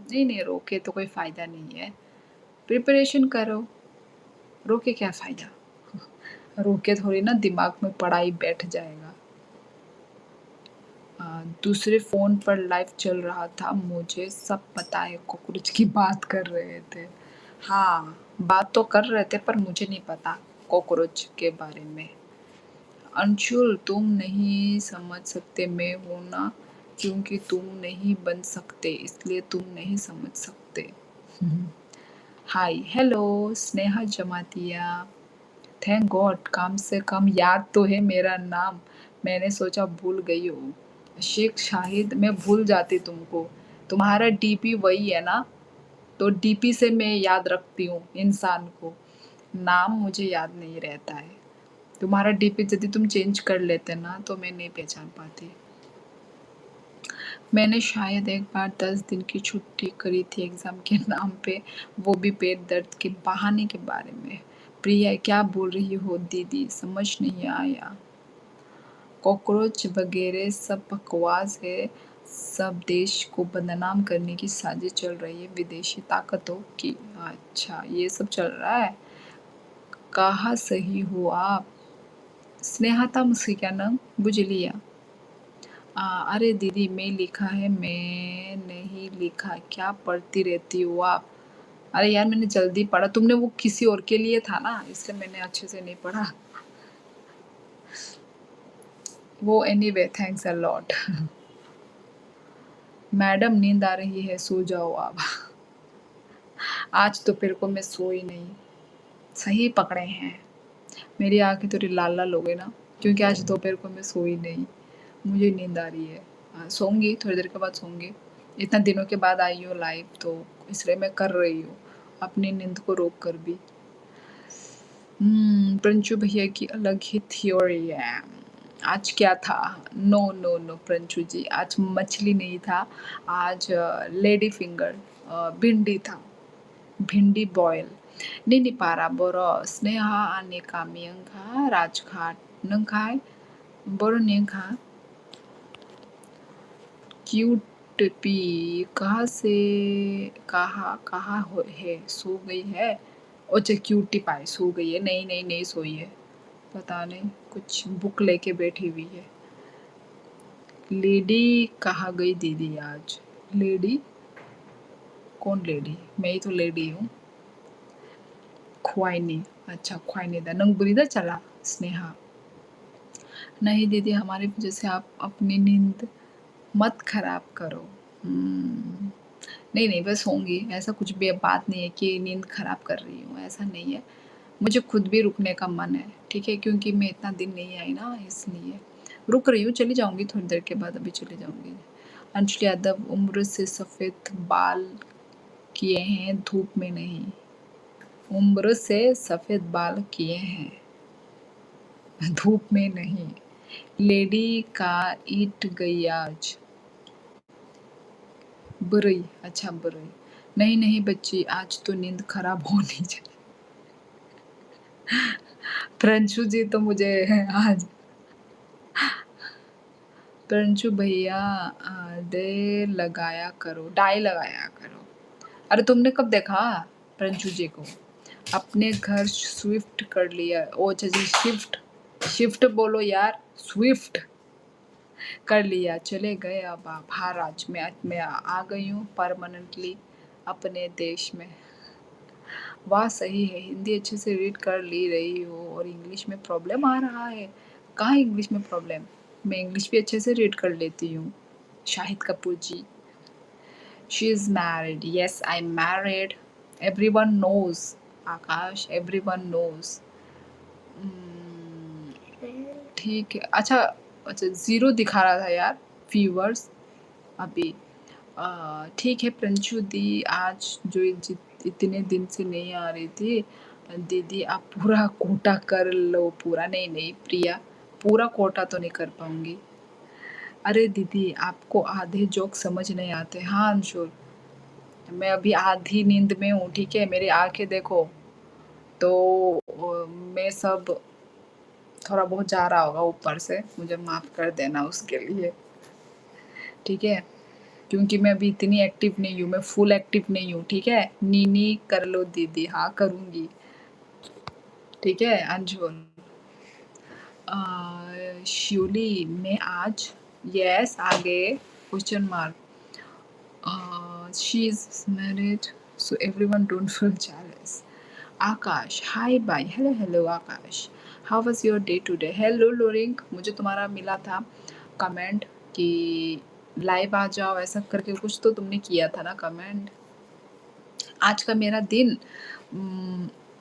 नहीं नहीं रोके तो कोई फ़ायदा नहीं है, प्रिपरेशन करो, रोके क्या फ़ायदा। रोके थोड़ी ना दिमाग में पढ़ाई बैठ जाएगा। दूसरे फ़ोन पर लाइव चल रहा था, मुझे सब पता है कॉकरोच की बात कर रहे थे। हाँ, बात तो कर रहे थे पर मुझे नहीं पता कॉकरोच के बारे में। अंशुल तुम नहीं समझ सकते मैं हूँ ना, क्योंकि तुम नहीं बन सकते इसलिए तुम नहीं समझ सकते। Hi hello Sneha Jamatia. Thank God कम से कम याद तो है मेरा नाम। मैंने सोचा भूल गई हो। शेख शाहिद मैं भूल जाती तुमको। तुम्हारा डीपी वही है ना, तो डीपी से मैं याद रखती हूँ इंसान को, नाम मुझे याद नहीं रहता है। तुम्हारा डीपी यदि तुम चेंज कर लेते ना तो मैं नहीं पहचान पाती। मैंने शायद एक बार 10 दिन की छुट्टी करी थी एग्ज़ाम के नाम पे, वो भी पेट दर्द के बहाने के बारे में। प्रिया क्या बोल रही हो दीदी, समझ नहीं आया। कॉकरोच वगैरह सब बकवास है, सब देश को बदनाम करने की साजिश चल रही है विदेशी ताकतों की। अच्छा ये सब चल रहा है, कहा सही हो आप। स्नेहा था मुझसे क्या नाम बुझलिया। अरे दीदी मैं लिखा है, मैं नहीं लिखा, क्या पढ़ती रहती हो आप। अरे यार मैंने जल्दी पढ़ा, तुमने वो किसी और के लिए था ना इसलिए मैंने अच्छे से नहीं पढ़ा वो। Anyway thanks a lot. Madam नींद आ रही है, सो जाओ आप। आज दोपहर को मैं सोई नहीं। सही पकड़े हैं, मेरी आंखें थोड़ी लाल लाल हो गई ना, क्योंकि आज दोपहर को मैं सोई नहीं, मुझे नींद आ रही है। सोऊंगी थोड़ी देर के बाद सोऊंगी। इतना दिनों के बाद आई हूँ लाइव तो इसलिए मैं कर रही हूँ अपनी नींद को रोक कर भी। प्रंचु भैया की अलग ही थ्योरी है। आज क्या था? नो नो नो प्रंचु जी, आज मछली नहीं था, आज लेडी फिंगर भिंडी था, भिंडी बॉयल। निनी पारा बोरो स्नेहा आने का मियंखा राजघाट नंखाय बोरो नियंखा क्यूट पी कहाँ है, सो गई है। अच्छा क्यूटी पाई सो गई है, नहीं नहीं नहीं सोई है, पता नहीं कुछ बुक लेके बैठी हुई है। लेडी कहाँ गई दीदी आज? लेडी कौन लेडी? मैं ही तो लेडी हूँ। ख्वाइनी, अच्छा ख्वाइनी दा नंग बुरीदा चला स्नेहा। नहीं दीदी हमारी वजह से आप अपनी नींद मत खराब करो। नहीं नहीं बस होंगी, ऐसा कुछ भी बात नहीं है कि नींद खराब कर रही हूँ, ऐसा नहीं है। मुझे खुद भी रुकने का मन है, ठीक है, क्योंकि मैं इतना दिन नहीं आई ना इसलिए रुक रही हूँ। चली जाऊँगी थोड़ी देर के बाद, अभी चली जाऊँगी। अंजलि यादव उम्र से सफ़ेद बाल किए हैं धूप में नहीं, उम्र से सफ़ेद बाल किए हैं धूप में नहीं। लेडी का ईट गई आज। बुरई, अच्छा बुरई। नहीं नहीं बच्ची आज तो नींद खराब होनी चाहिए। प्रंशु जी तो मुझे आज प्रंशु भैया डाई लगाया करो। अरे तुमने कब देखा प्रंशु जी को? अपने घर स्विफ्ट कर लिया। ओ अच्छा जी शिफ्ट, शिफ्ट बोलो यार, स्विफ्ट कर लिया, चले गए अब आप महाराज। मैं आ गई हूँ परमानेंटली अपने देश में। वाह सही है, हिंदी अच्छे से रीड कर ली रही हो और इंग्लिश में प्रॉब्लम आ रहा है। कहाँ इंग्लिश में प्रॉब्लम? मैं इंग्लिश भी अच्छे से रीड कर लेती हूँ। Shahid Kapoor ji. She is married, yes I am married, everyone knows. Akash everyone knows. ठीक है, अच्छा अच्छा 0 दिखा रहा था यार व्यूअर्स अभी। ठीक है प्रंशु दी, आज जो इतने दिन से नहीं आ रही थी दीदी, आप पूरा कोटा कर लो पूरा। नहीं नहीं प्रिया, पूरा कोटा तो नहीं कर पाऊंगी। अरे दीदी आपको आधे जोक समझ नहीं आते। हाँ अंशुल, मैं अभी आधी नींद में हूँ, ठीक है, मेरी आंखें देखो तो मैं सब थोड़ा बहुत जा रहा होगा ऊपर से, मुझे माफ़ कर देना उसके लिए, ठीक है, क्योंकि मैं अभी इतनी एक्टिव नहीं हूँ, मैं फुल एक्टिव नहीं हूँ, ठीक है। नीनी कर लो दीदी, हाँ करूँगी, ठीक है। अंजुल शिवली मैं आज यस, आगे question mark. She is married, so everyone don't feel jealous. Akash, hi, bye. Hello, hello, Akash. How was your day today? Hello, Loring. मुझे तुम्हारा मिला था कमेंट कि लाइव आ जाओ, ऐसा करके कुछ तो तुमने किया था ना कमेंट. आज का मेरा दिन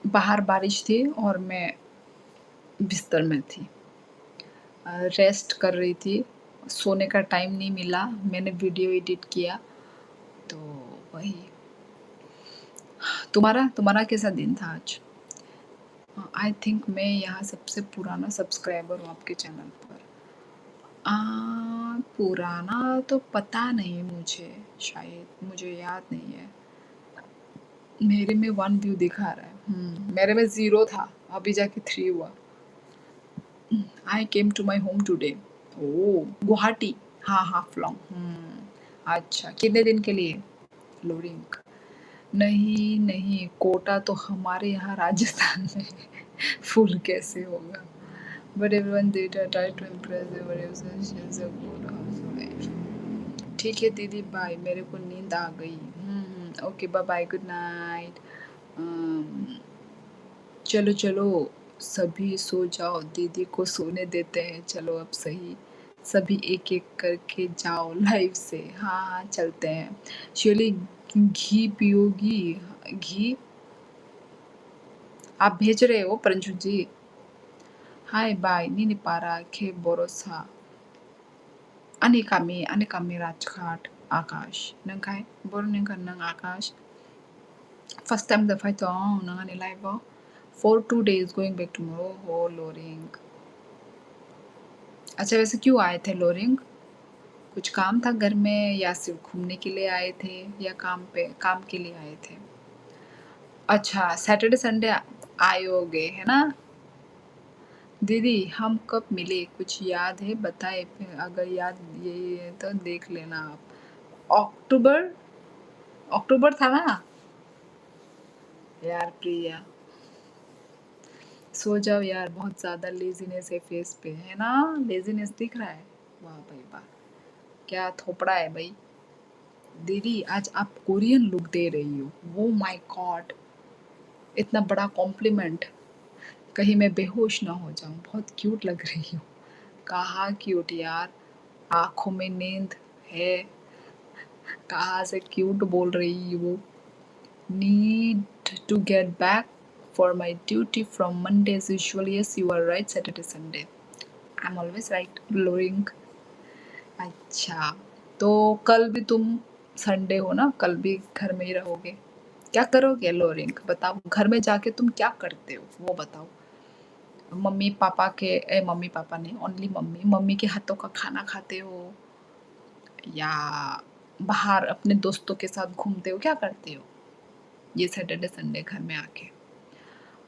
बाहर बारिश थी और मैं बिस्तर में थी, रेस्ट कर रही थी, सोने का टाइम नहीं मिला, मैंने वीडियो एडिट किया, तो वही. तुम्हारा कैसा दिन था आज? आई थिंक मैं यहाँ सबसे पुराना सब्सक्राइबर हूँ आपके चैनल पर. पुराना तो पता नहीं मुझे, शायद मुझे याद नहीं है. मेरे में 1 व्यू दिखा रहा है. मेरे में 0 था, अभी जाके 3 हुआ. I came to my home today. Oh, Guwahati. हाँ, हाफलॉन्ग. अच्छा, कितने दिन के लिए? लोरिंग. नहीं नहीं, कोटा तो हमारे यहाँ राजस्थान में है. फुल कैसे होगा? But everyone they try to impress there. ठीक है दीदी, बाय. मेरे को नींद आ गई. Okay, bye bye, good night. चलो चलो, सभी सो जाओ, दीदी को सोने देते हैं. चलो अब सही, सभी एक एक करके जाओ लाइव से. हाँ हाँ, चलते हैं. शिवली, घी पियोगी? घी आप भेज रहे हो प्रंजू जी? Hi bye. नी पारा खे बोरोसा अनेकामी राजघाट. आकाश नंखाय बोर नंग आकाश. First time the fight on nangani live for 2 days going back tomorrow. हो लोरिंग. अच्छा, वैसे क्यों आए थे लोरिंग? कुछ काम था घर में या सिर्फ घूमने के लिए आए थे या काम के लिए आए थे? अच्छा, सैटरडे संडे आए होगे है ना? दीदी हम कब मिले, कुछ याद है बताए? अगर याद यही है तो देख लेना आप. अक्टूबर था ना यार. प्रिया, सो जाओ यार, बहुत ज़्यादा लेजीनेस है फेस पे, है ना? लेजीनेस दिख रहा है. वाह भाई वाह, क्या थोपड़ा है भाई. दीदी आज आप कोरियन लुक दे रही हो. वो माय गॉड, इतना बड़ा कॉम्प्लीमेंट. कहीं मैं बेहोश ना हो जाऊं. बहुत क्यूट लग रही हो. कहाँ क्यूट यार, आंखों में नींद है. कहाँ से क्यूट बोल रही हो. Need to get back for my duty from Monday as usual. Yes, you are right. Saturday, Sunday. I'm always right. Loring. अच्छा, तो कल भी तुम संडे हो ना, कल भी घर में ही रहोगे? क्या करोगे लोरिंग, बताओ. घर में जाके तुम क्या करते हो वो बताओ. मम्मी पापा नहीं, ओनली मम्मी के हाथों का खाना खाते हो या बाहर अपने दोस्तों के साथ घूमते हो, क्या करते हो ये सैटरडे संडे घर में आके?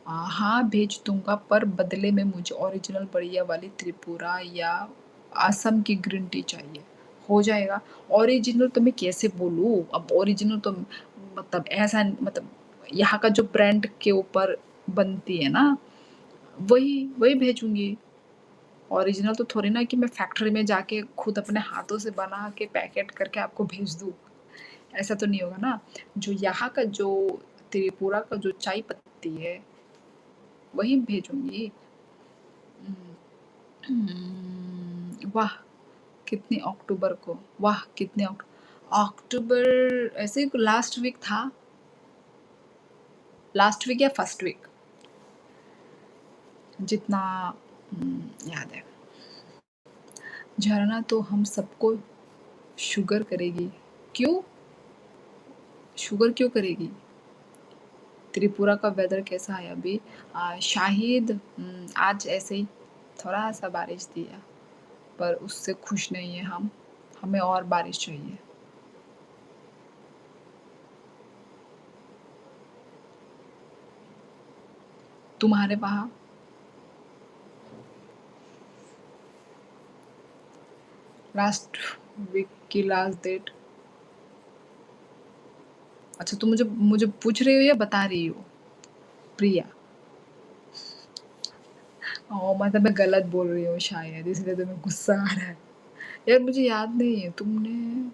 हाँ भेज दूंगा, पर बदले में मुझे ओरिजिनल बढ़िया वाली त्रिपुरा या असम की ग्रीन टी चाहिए. हो जाएगा. ओरिजिनल तो मैं कैसे बोलूँ, अब ओरिजिनल तो मतलब ऐसा, मतलब यहाँ का जो ब्रांड के ऊपर बनती है ना, वही वही भेजूंगी. ओरिजिनल तो थोड़ी ना कि मैं फैक्ट्री में जाके खुद अपने हाथों से बना के पैकेट करके आपको भेज दूँ. ऐसा तो नहीं होगा ना. जो यहाँ का जो त्रिपुरा का जो चाय पत्ती है वही भेजूंगी. वाह कितनी अक्टूबर को, वाह कितने अक्टूबर, ऐसे लास्ट वीक था, लास्ट वीक या फर्स्ट वीक, जितना याद है. झरना तो हम सबको शुगर करेगी. क्यों शुगर क्यों करेगी? त्रिपुरा का वेदर कैसा है अभी? शाहिद, आज ऐसे ही थोड़ा सा बारिश दिया, पर उससे खुश नहीं है हम. हमें और बारिश चाहिए. तुम्हारे वहाँ लास्ट वीक की लास्ट डेट? अच्छा, तुम मुझे मुझे पूछ रही हो या बता रही हो प्रिया? मतलब मैं गलत बोल रही हूँ शायद, इसलिए तुम्हें गुस्सा आ रहा है. यार मुझे याद नहीं है, तुमने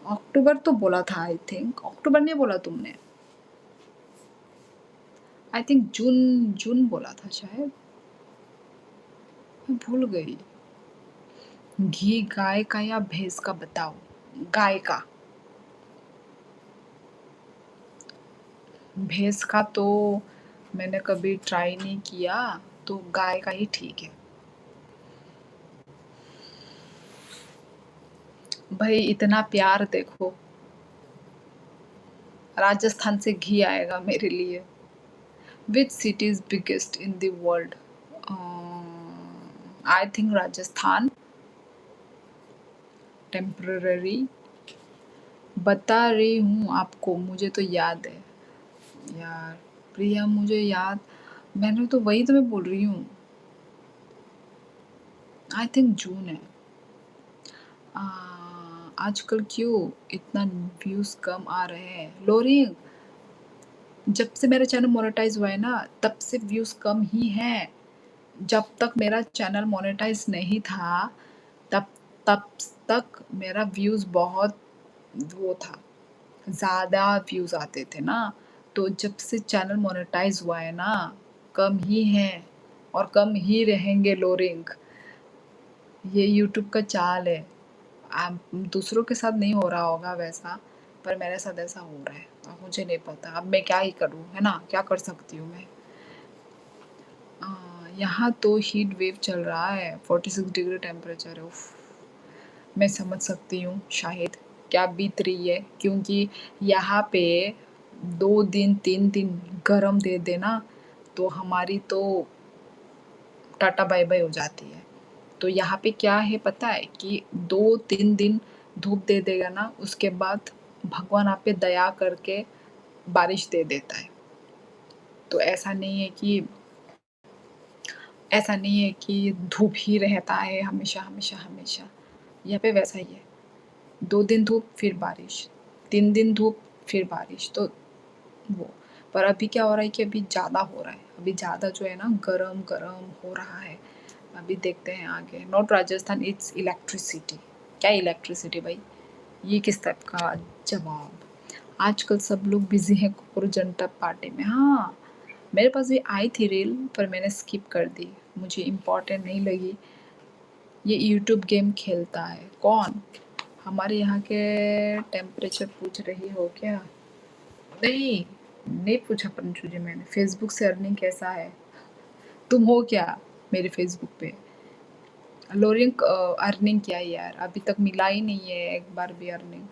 अक्टूबर तो बोला था, आई थिंक अक्टूबर नहीं बोला तुमने, आई थिंक जून जून बोला था शायद, मैं भूल गई। घी गाय का या भैंस का बताओ? गाय का। भैंस का तो मैंने कभी ट्राई नहीं किया, तो गाय का ही ठीक है। भाई इतना प्यार देखो, राजस्थान से घी आएगा मेरे लिए। Which city is biggest in the world? I think Rajasthan. Temporary बता रही हूँ आपको, मुझे तो याद है यार। प्रिया मुझे याद, मैंने तो वही तो मैं बोल रही हूँ, आई थिंक जून है। आ, आजकल क्यों इतना व्यूज कम आ रहे हैं? लोरिंग, जब से मेरा चैनल मोनेटाइज हुआ है ना, तब से व्यूज कम ही हैं। जब तक मेरा चैनल मोनेटाइज नहीं था, तब तब तक मेरा व्यूज बहुत वो था, ज़्यादा व्यूज आते थे ना। तो जब से चैनल मोनेटाइज हुआ है ना, कम ही हैं और कम ही रहेंगे लोरिंग। ये यूट्यूब का चाल है। आप दूसरों के साथ नहीं हो रहा होगा वैसा, पर मेरे साथ ऐसा हो रहा है। अब मुझे नहीं पता, अब मैं क्या ही करूँ, है ना, क्या कर सकती हूँ मैं। यहाँ तो हीट वेव चल रहा है, 46 डिग्री टेम्परेचर है। उफ, मैं समझ सकती हूँ शायद क्या बीत रही है, क्योंकि यहाँ पे 2 दिन 3 दिन गरम दे देना तो हमारी तो टाटा बाय बाय हो जाती है। तो यहाँ पे क्या है पता है कि 2-3 दिन धूप दे देगा ना, उसके बाद भगवान आप पे दया करके बारिश दे देता है। तो ऐसा नहीं है कि धूप ही रहता है हमेशा हमेशा हमेशा। यहाँ पे वैसा ही है, 2 दिन धूप फिर बारिश, 3 दिन धूप फिर बारिश, तो वो। पर अभी क्या हो रहा है कि अभी ज़्यादा हो रहा है, अभी ज़्यादा जो है ना गरम गरम हो रहा है। अभी देखते हैं आगे। Not Rajasthan, it's electricity. क्या इलेक्ट्रिसिटी भाई, ये किस टाइप का जवाब? आजकल सब लोग बिजी हैं कॉकरोच जनता पार्टी में। हाँ, मेरे पास भी आई थी रील, पर मैंने स्किप कर दी, मुझे इम्पोर्टेंट नहीं लगी। ये यूट्यूब गेम खेलता है कौन? हमारे यहाँ के टेम्परेचर पूछ रही हो क्या? नहीं, नहीं पूछा पंचू जी मैंने। फेसबुक से अर्निंग कैसा है? तुम हो क्या मेरे फेसबुक पे? लोरिंग अर्निंग क्या है यार, अभी तक मिला ही नहीं है एक बार भी अर्निंग,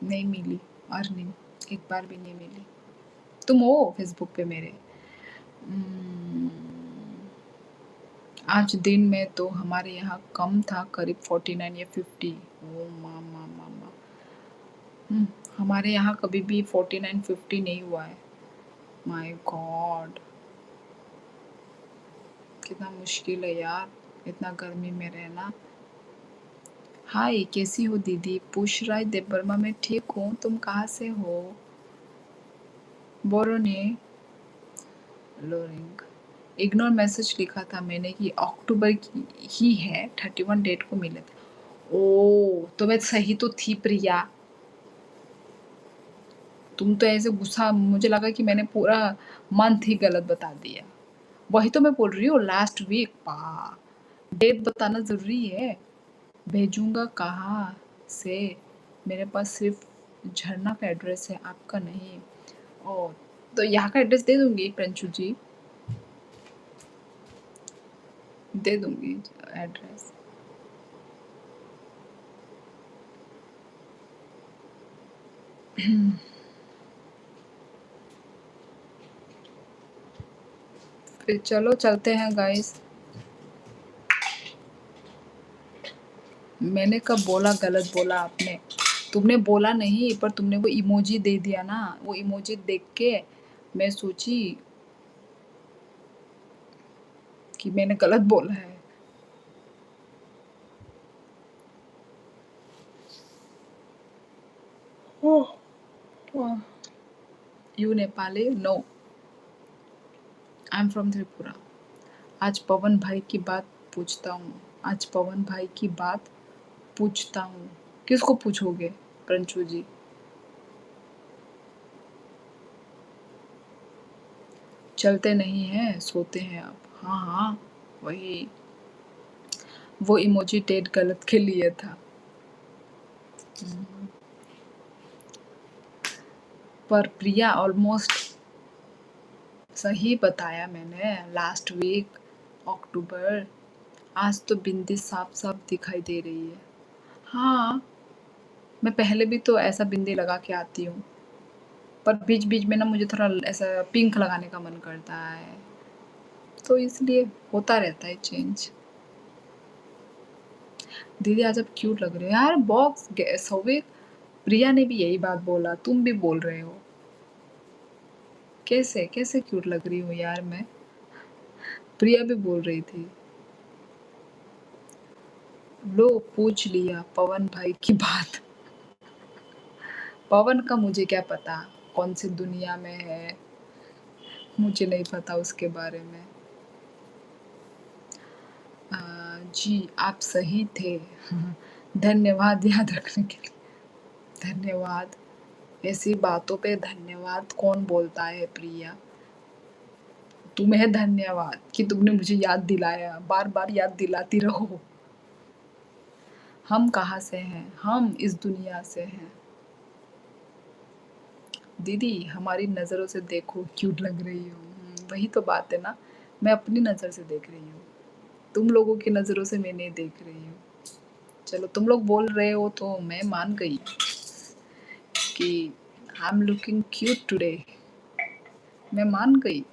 नहीं मिली अर्निंग, एक बार भी नहीं मिली। तुम हो फेसबुक पे मेरे? हम्म, आज दिन में तो हमारे यहाँ कम था, करीब 49 या 50। ओ मामा मामा, हमारे यहाँ कभी भी 49-50 नहीं हुआ है। माय गॉड, कितना मुश्किल है यार इतना गर्मी में रहना। हाय, कैसी हो दीदी? पूछ रहा है देव वर्मा। मैं ठीक हूँ, तुम कहाँ से हो? बोरोने। लोरिंग, इग्नोर मैसेज लिखा था मैंने कि अक्टूबर की ही है, 31 डेट को मिले थे। ओ, तो मैं सही तो थी प्रिया। तुम तो ऐसे गुस्सा, मुझे लगा कि मैंने पूरा मंथ ही गलत बता दिया। वही तो मैं बोल रही हूँ, लास्ट वीक। पा डेट बताना ज़रूरी है। भेजूंगा कहाँ से? मेरे पास सिर्फ झरना का एड्रेस है, आपका नहीं। ओ, तो यहाँ का एड्रेस दे दूंगी प्रिंशु जी, दे दूंगी एड्रेस। फिर चलो चलते हैं गाइस। मैंने कब बोला गलत बोला आपने? तुमने बोला नहीं, पर तुमने वो इमोजी दे दिया ना, वो इमोजी देख के मैं सोची कि मैंने गलत बोला है। You Nepali? No, I am from Tripura. आज पवन भाई की बात पूछता हूँ, आज पवन भाई की बात पूछता हूँ। किसको पूछोगे प्रिंशु जी? चलते नहीं हैं, सोते हैं अब। हाँ हाँ, वही, वो इमोजी टेड गलत के लिए था। पर प्रिया ऑलमोस्ट सही बताया मैंने। लास्ट वीक अक्टूबर। आज तो बिंदी साफ साफ दिखाई दे रही है। हाँ, मैं पहले भी तो ऐसा बिंदी लगा के आती हूँ, पर बीच बीच में ना मुझे थोड़ा ऐसा पिंक लगाने का मन करता है, तो इसलिए होता रहता है चेंज। दीदी आज आप क्यूट लग रहे हो यार। बॉक्स सौविक, प्रिया ने भी यही बात बोला, तुम भी बोल रहे हो। कैसे कैसे क्यूट लग रही हूँ यार मैं? प्रिया भी बोल रही थी। लो पूछ लिया पवन भाई की बात। पवन का मुझे क्या पता कौन सी दुनिया में है, मुझे नहीं पता उसके बारे में। जी आप सही थे। धन्यवाद याद रखने के लिए। धन्यवाद। ऐसी बातों पे धन्यवाद कौन बोलता है प्रिया? तुम्हें धन्यवाद कि तुमने मुझे याद दिलाया, बार बार याद दिलाती रहो। हम कहाँ से हैं? हम इस दुनिया से हैं। दीदी हमारी नज़रों से देखो क्यूट लग रही हो। वही तो बात है ना, मैं अपनी नज़र से देख रही हूँ, तुम लोगों की नज़रों से मैं नहीं देख रही हूँ। चलो तुम लोग बोल रहे हो तो मैं मान गई कि I am looking cute today. मैं मान गई।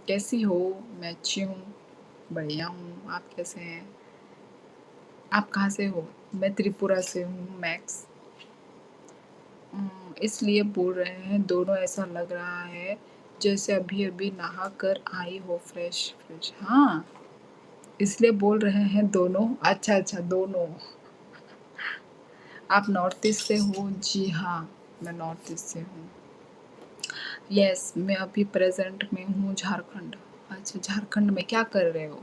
कैसी हो? मैं अच्छी हूँ, बढ़िया हूँ। आप कैसे हैं? आप कहाँ से हो? मैं त्रिपुरा से हूँ मैक्स। इसलिए बोल रहे हैं दोनों, ऐसा लग रहा है जैसे अभी अभी नहा कर आई हो, फ्रेश फ्रेश। हाँ, इसलिए बोल रहे हैं दोनों। अच्छा अच्छा, दोनों। आप नॉर्थ ईस्ट से हो? जी हाँ, मैं नॉर्थ ईस्ट से हूँ। यस, मैं अभी प्रेजेंट में हूँ झारखंड। अच्छा, झारखंड में क्या कर रहे हो?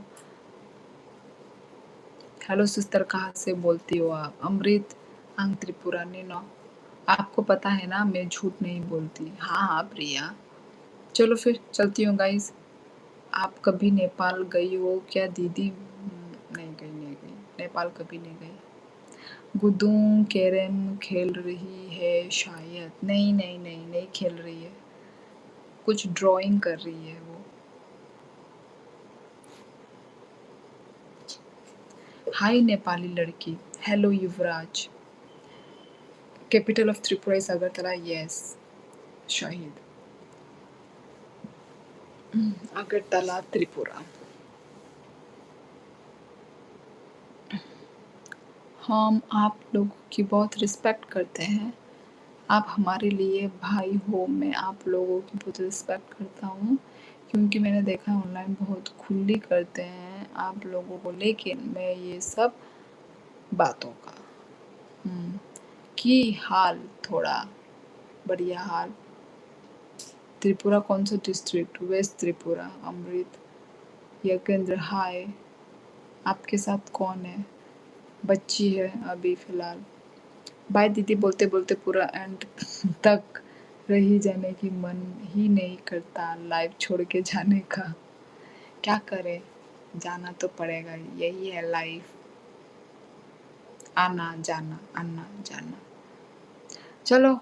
हेलो सिस्टर, कहाँ से बोलती हो आप? अमृत, अंग त्रिपुरानी नो। आपको पता है ना मैं झूठ नहीं बोलती। हाँ हाँ प्रिया। चलो फिर चलती हूँ गाइस। आप कभी नेपाल गई हो क्या दीदी? नहीं गई, नहीं गई, नेपाल कभी नहीं गई। गुड्डू कैरम खेल रही है शायद। नहीं नहीं नहीं, नहीं खेल रही है, कुछ ड्राइंग कर रही है वो। हाय नेपाली लड़की। Hello Yuvraj. Capital of Tripura is Agartala. Yes Shahid. Agartala Tripura. हम आप लोगों की बहुत रिस्पेक्ट करते हैं। आप हमारे लिए भाई हो। मैं आप लोगों की बहुत रिस्पेक्ट करता हूँ, क्योंकि मैंने देखा है ऑनलाइन बहुत खुली करते हैं आप लोगों को, लेकिन मैं ये सब बातों का की हाल थोड़ा बढ़िया हाल। त्रिपुरा कौन सा डिस्ट्रिक्ट? वेस्ट त्रिपुरा। अमृत। यज्ञेंद्र हाय। आपके साथ कौन है? बच्ची है अभी फ़िलहाल। बाय दीदी बोलते बोलते पूरा एंड तक रही जाने की मन ही नहीं करता लाइव छोड़ के जाने का। क्या करें, जाना तो पड़ेगा, यही है लाइफ। आना जाना, आना जाना। चलो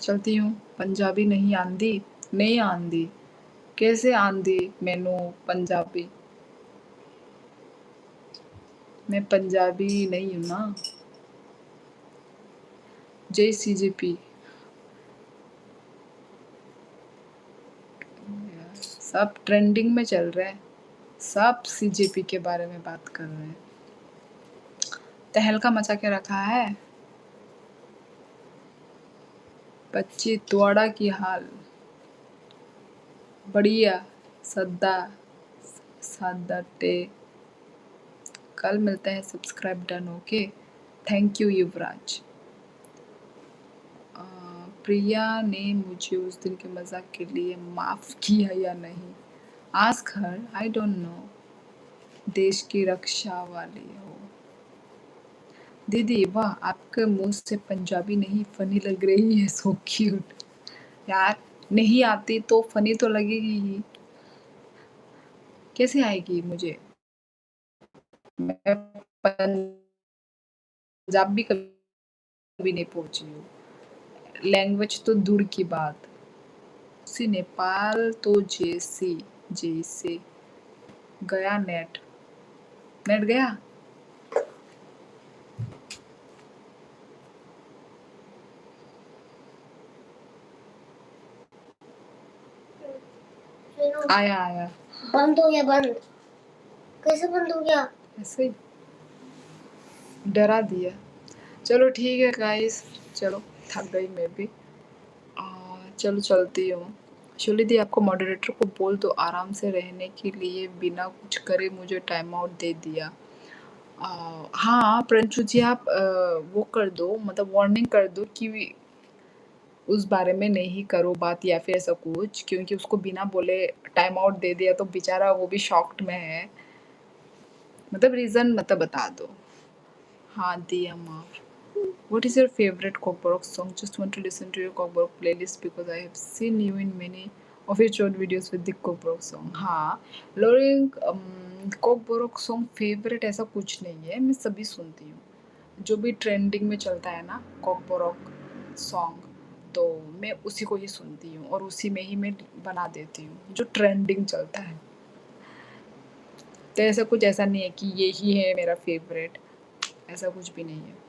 चलती हूँ। पंजाबी नहीं आंदी? नहीं आंदी? कैसे आंदी मैनू पंजाबी? मैं पंजाबी नहीं हूँ ना। जय सीजेपी। सब ट्रेंडिंग में चल रहा है, सब सीजेपी के बारे में बात कर रहे हैं। तहलका मचा के रखा है। बच्ची त्वड़ा की हाल बढ़िया। सद्दा सादटे। कल मिलते हैं। Subscribe done. Okay, thank you Yuvraj. Priya ने मुझे उस दिन के मजाक के लिए माफ किया या नहीं? Ask her, I don't know. देश की रक्षा वाली हो। दीदी वाह, आपके मुंह से पंजाबी नहीं फनी लग रही है, सो क्यूट। यार नहीं आती तो फनी तो लगेगी ही, कैसे आएगी मुझे? मैं पंजाबी कभी नहीं पहुंची हूँ, लैंग्वेज तो दूर की बात। सी नेपाल तो जैसे जैसे गया नेट गया। सुनो, आया आया बंद हो गया। बंद कैसे बंद हो गया? ऐसे ही डरा दिया। चलो ठीक है गाइस, चलो थक गई मैं भी। चलो चलती हूँ। शोली दी, आपको मॉडरेटर को बोल दो आराम से रहने के लिए, बिना कुछ करे मुझे टाइम आउट दे दिया। हाँ प्रंचू जी, आप वो कर दो, मतलब वार्निंग कर दो कि उस बारे में नहीं करो बात या फिर ऐसा कुछ, क्योंकि उसको बिना बोले टाइम आउट दे दिया तो बेचारा वो भी शॉक्ड में है। मतलब रीज़न मतलब बता दो। हाँ दिया माफ। What is your favorite Cockborough song? Just want to listen to your Cockborough playlist because I have seen you in many of your short videos with the Cockborough song. हाँ लोरिंग, Cockborough song favorite ऐसा कुछ नहीं है, मैं सभी सुनती हूँ। जो भी ट्रेंडिंग में चलता है ना Cockborough सॉन्ग, तो मैं उसी को ही सुनती हूँ और उसी में ही मैं बना देती हूँ जो ट्रेंडिंग चलता है। तो ऐसा कुछ ऐसा नहीं है कि ये ही है मेरा फेवरेट, ऐसा कुछ भी नहीं है।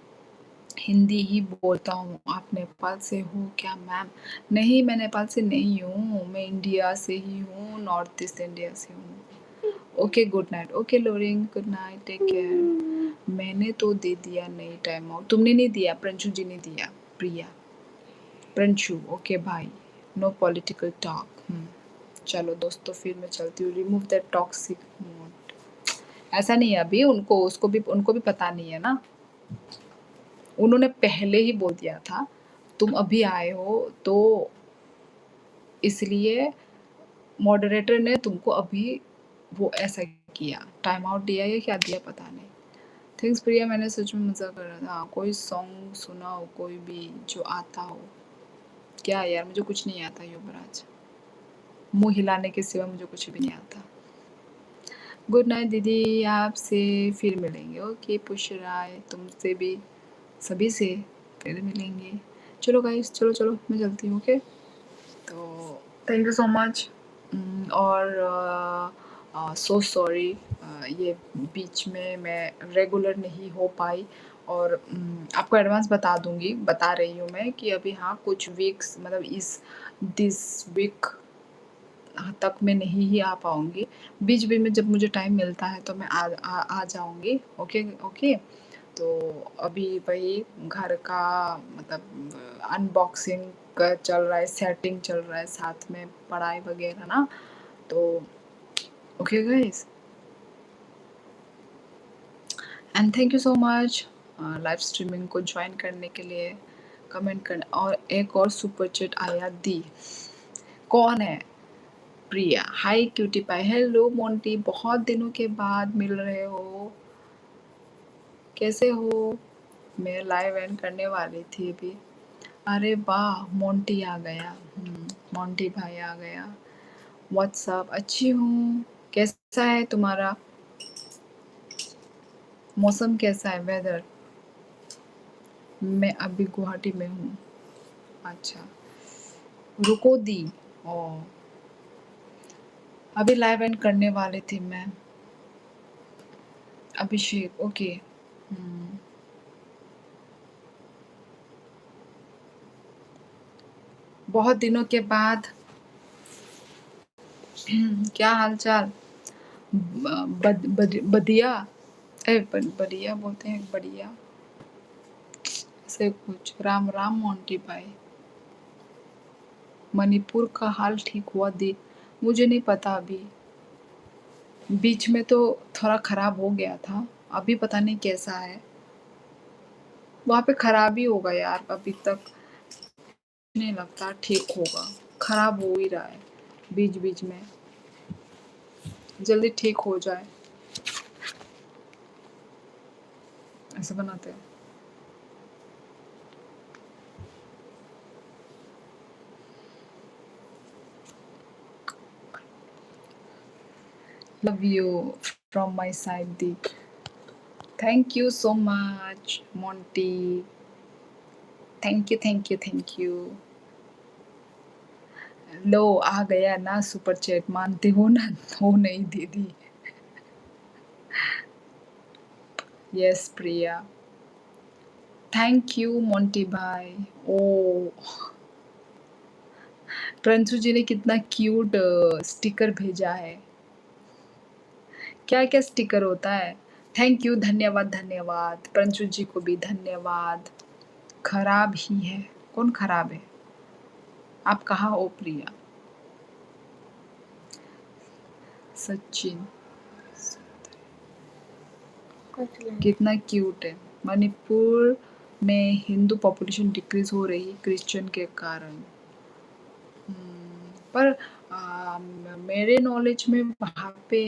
हिंदी ही बोलता हूँ। आप नेपाल से हो क्या मैम? नहीं मैं नेपाल से नहीं हूँ, मैं इंडिया से ही हूँ, नॉर्थ ईस्ट इंडिया से हूँ। Okay good night. ओके लोरिंग, गुड नाइट, टेक केयर। मैंने तो दे दिया नहीं टाइम आउट, तुमने नहीं दिया, प्रंशु जी ने दिया। प्रिया प्रंशु, ओके भाई, नो पॉलिटिकल टॉक। चलो दोस्तों फिर मैं चलती हूँ। Remove that toxic mode. ऐसा नहीं है अभी, उनको भी पता नहीं है ना, उन्होंने पहले ही बोल दिया था, तुम अभी आए हो तो इसलिए मॉडरेटर ने तुमको अभी वो ऐसा किया, टाइम आउट दिया या क्या दिया पता नहीं। थैंक्स प्रिया, मैंने सच में मज़ा कर रहा था। कोई सॉन्ग सुनाओ कोई भी जो आता हो। क्या यार, मुझे कुछ नहीं आता युवराज, मुंह हिलाने के सिवा मुझे कुछ भी नहीं आता। गुड नाइट दीदी, आपसे फिर मिलेंगे। ओके पुशराय, तुमसे भी, सभी से फिर मिलेंगे। चलो गाइस, चलो चलो मैं चलती हूँ। ओके, तो थैंक यू सो मच। और सो सॉरी, ये बीच में मैं रेगुलर नहीं हो पाई, और आपको एडवांस बता रही हूँ मैं कि अभी हाँ कुछ वीक्स मतलब दिस वीक तक मैं नहीं ही आ पाऊँगी। बीच बीच में जब मुझे टाइम मिलता है तो मैं आ जाऊँगी। ओके ओके, तो अभी वही घर का मतलब अनबॉक्सिंग का चल रहा है, सेटिंग चल रहा है, साथ में पढ़ाई वगैरह ना, तो okay guys, and thank you so much live streaming को ज्वाइन करने के लिए, कमेंट करने। और एक और सुपर चैट आया दी, कौन है? प्रिया, हाय क्यूटी पाई, हेलो मोंटी, बहुत दिनों के बाद मिल रहे हो, कैसे हो? मैं लाइव एंड करने वाली थी अभी। अरे वाह, मोंटी आ गया। मोंटी भाई आ गया। व्हाट्सअप, अच्छी हूँ, कैसा है तुम्हारा मौसम, कैसा है वेदर? मैं अभी गुवाहाटी में हूँ। अच्छा, रुको दी, ओ अभी लाइव एंड करने वाली थी मैं। अभिषेक, ओके। बहुत दिनों के बाद क्या हालचाल? बदिया, बढ़िया बोलते हैं, बढ़िया से कुछ। राम राम मोंटी भाई। मणिपुर का हाल ठीक हुआ दी? मुझे नहीं पता अभी, बीच में तो थोड़ा खराब हो गया था, अभी पता नहीं कैसा है। वहाँ पे खराब ही होगा यार, अभी तक नहीं लगता ठीक होगा, खराब हो ही रहा है बीच बीच में, जल्दी ठीक हो जाए ऐसे बनाते हैं। Love you from my side, Deep. Thank you so much, Monty. Thank you, thank you, thank you. लो आ गया ना सुपर चैट, मानते हो ना? हो नहीं दीदी। Yes Priya, thank you Monty भाई। ओ प्रिंसू जी ने कितना क्यूट स्टिकर भेजा है। क्या क्या स्टिकर होता है? थैंक यू, धन्यवाद धन्यवाद। प्रिंसू जी को भी धन्यवाद। खराब ही है। कौन खराब है? आप कहाँ हो प्रिया? सचिन कितना क्यूट है। मणिपुर में हिंदू पॉपुलेशन डिक्रीज हो रही क्रिश्चियन के कारण। पर मेरे नॉलेज में वहाँ पे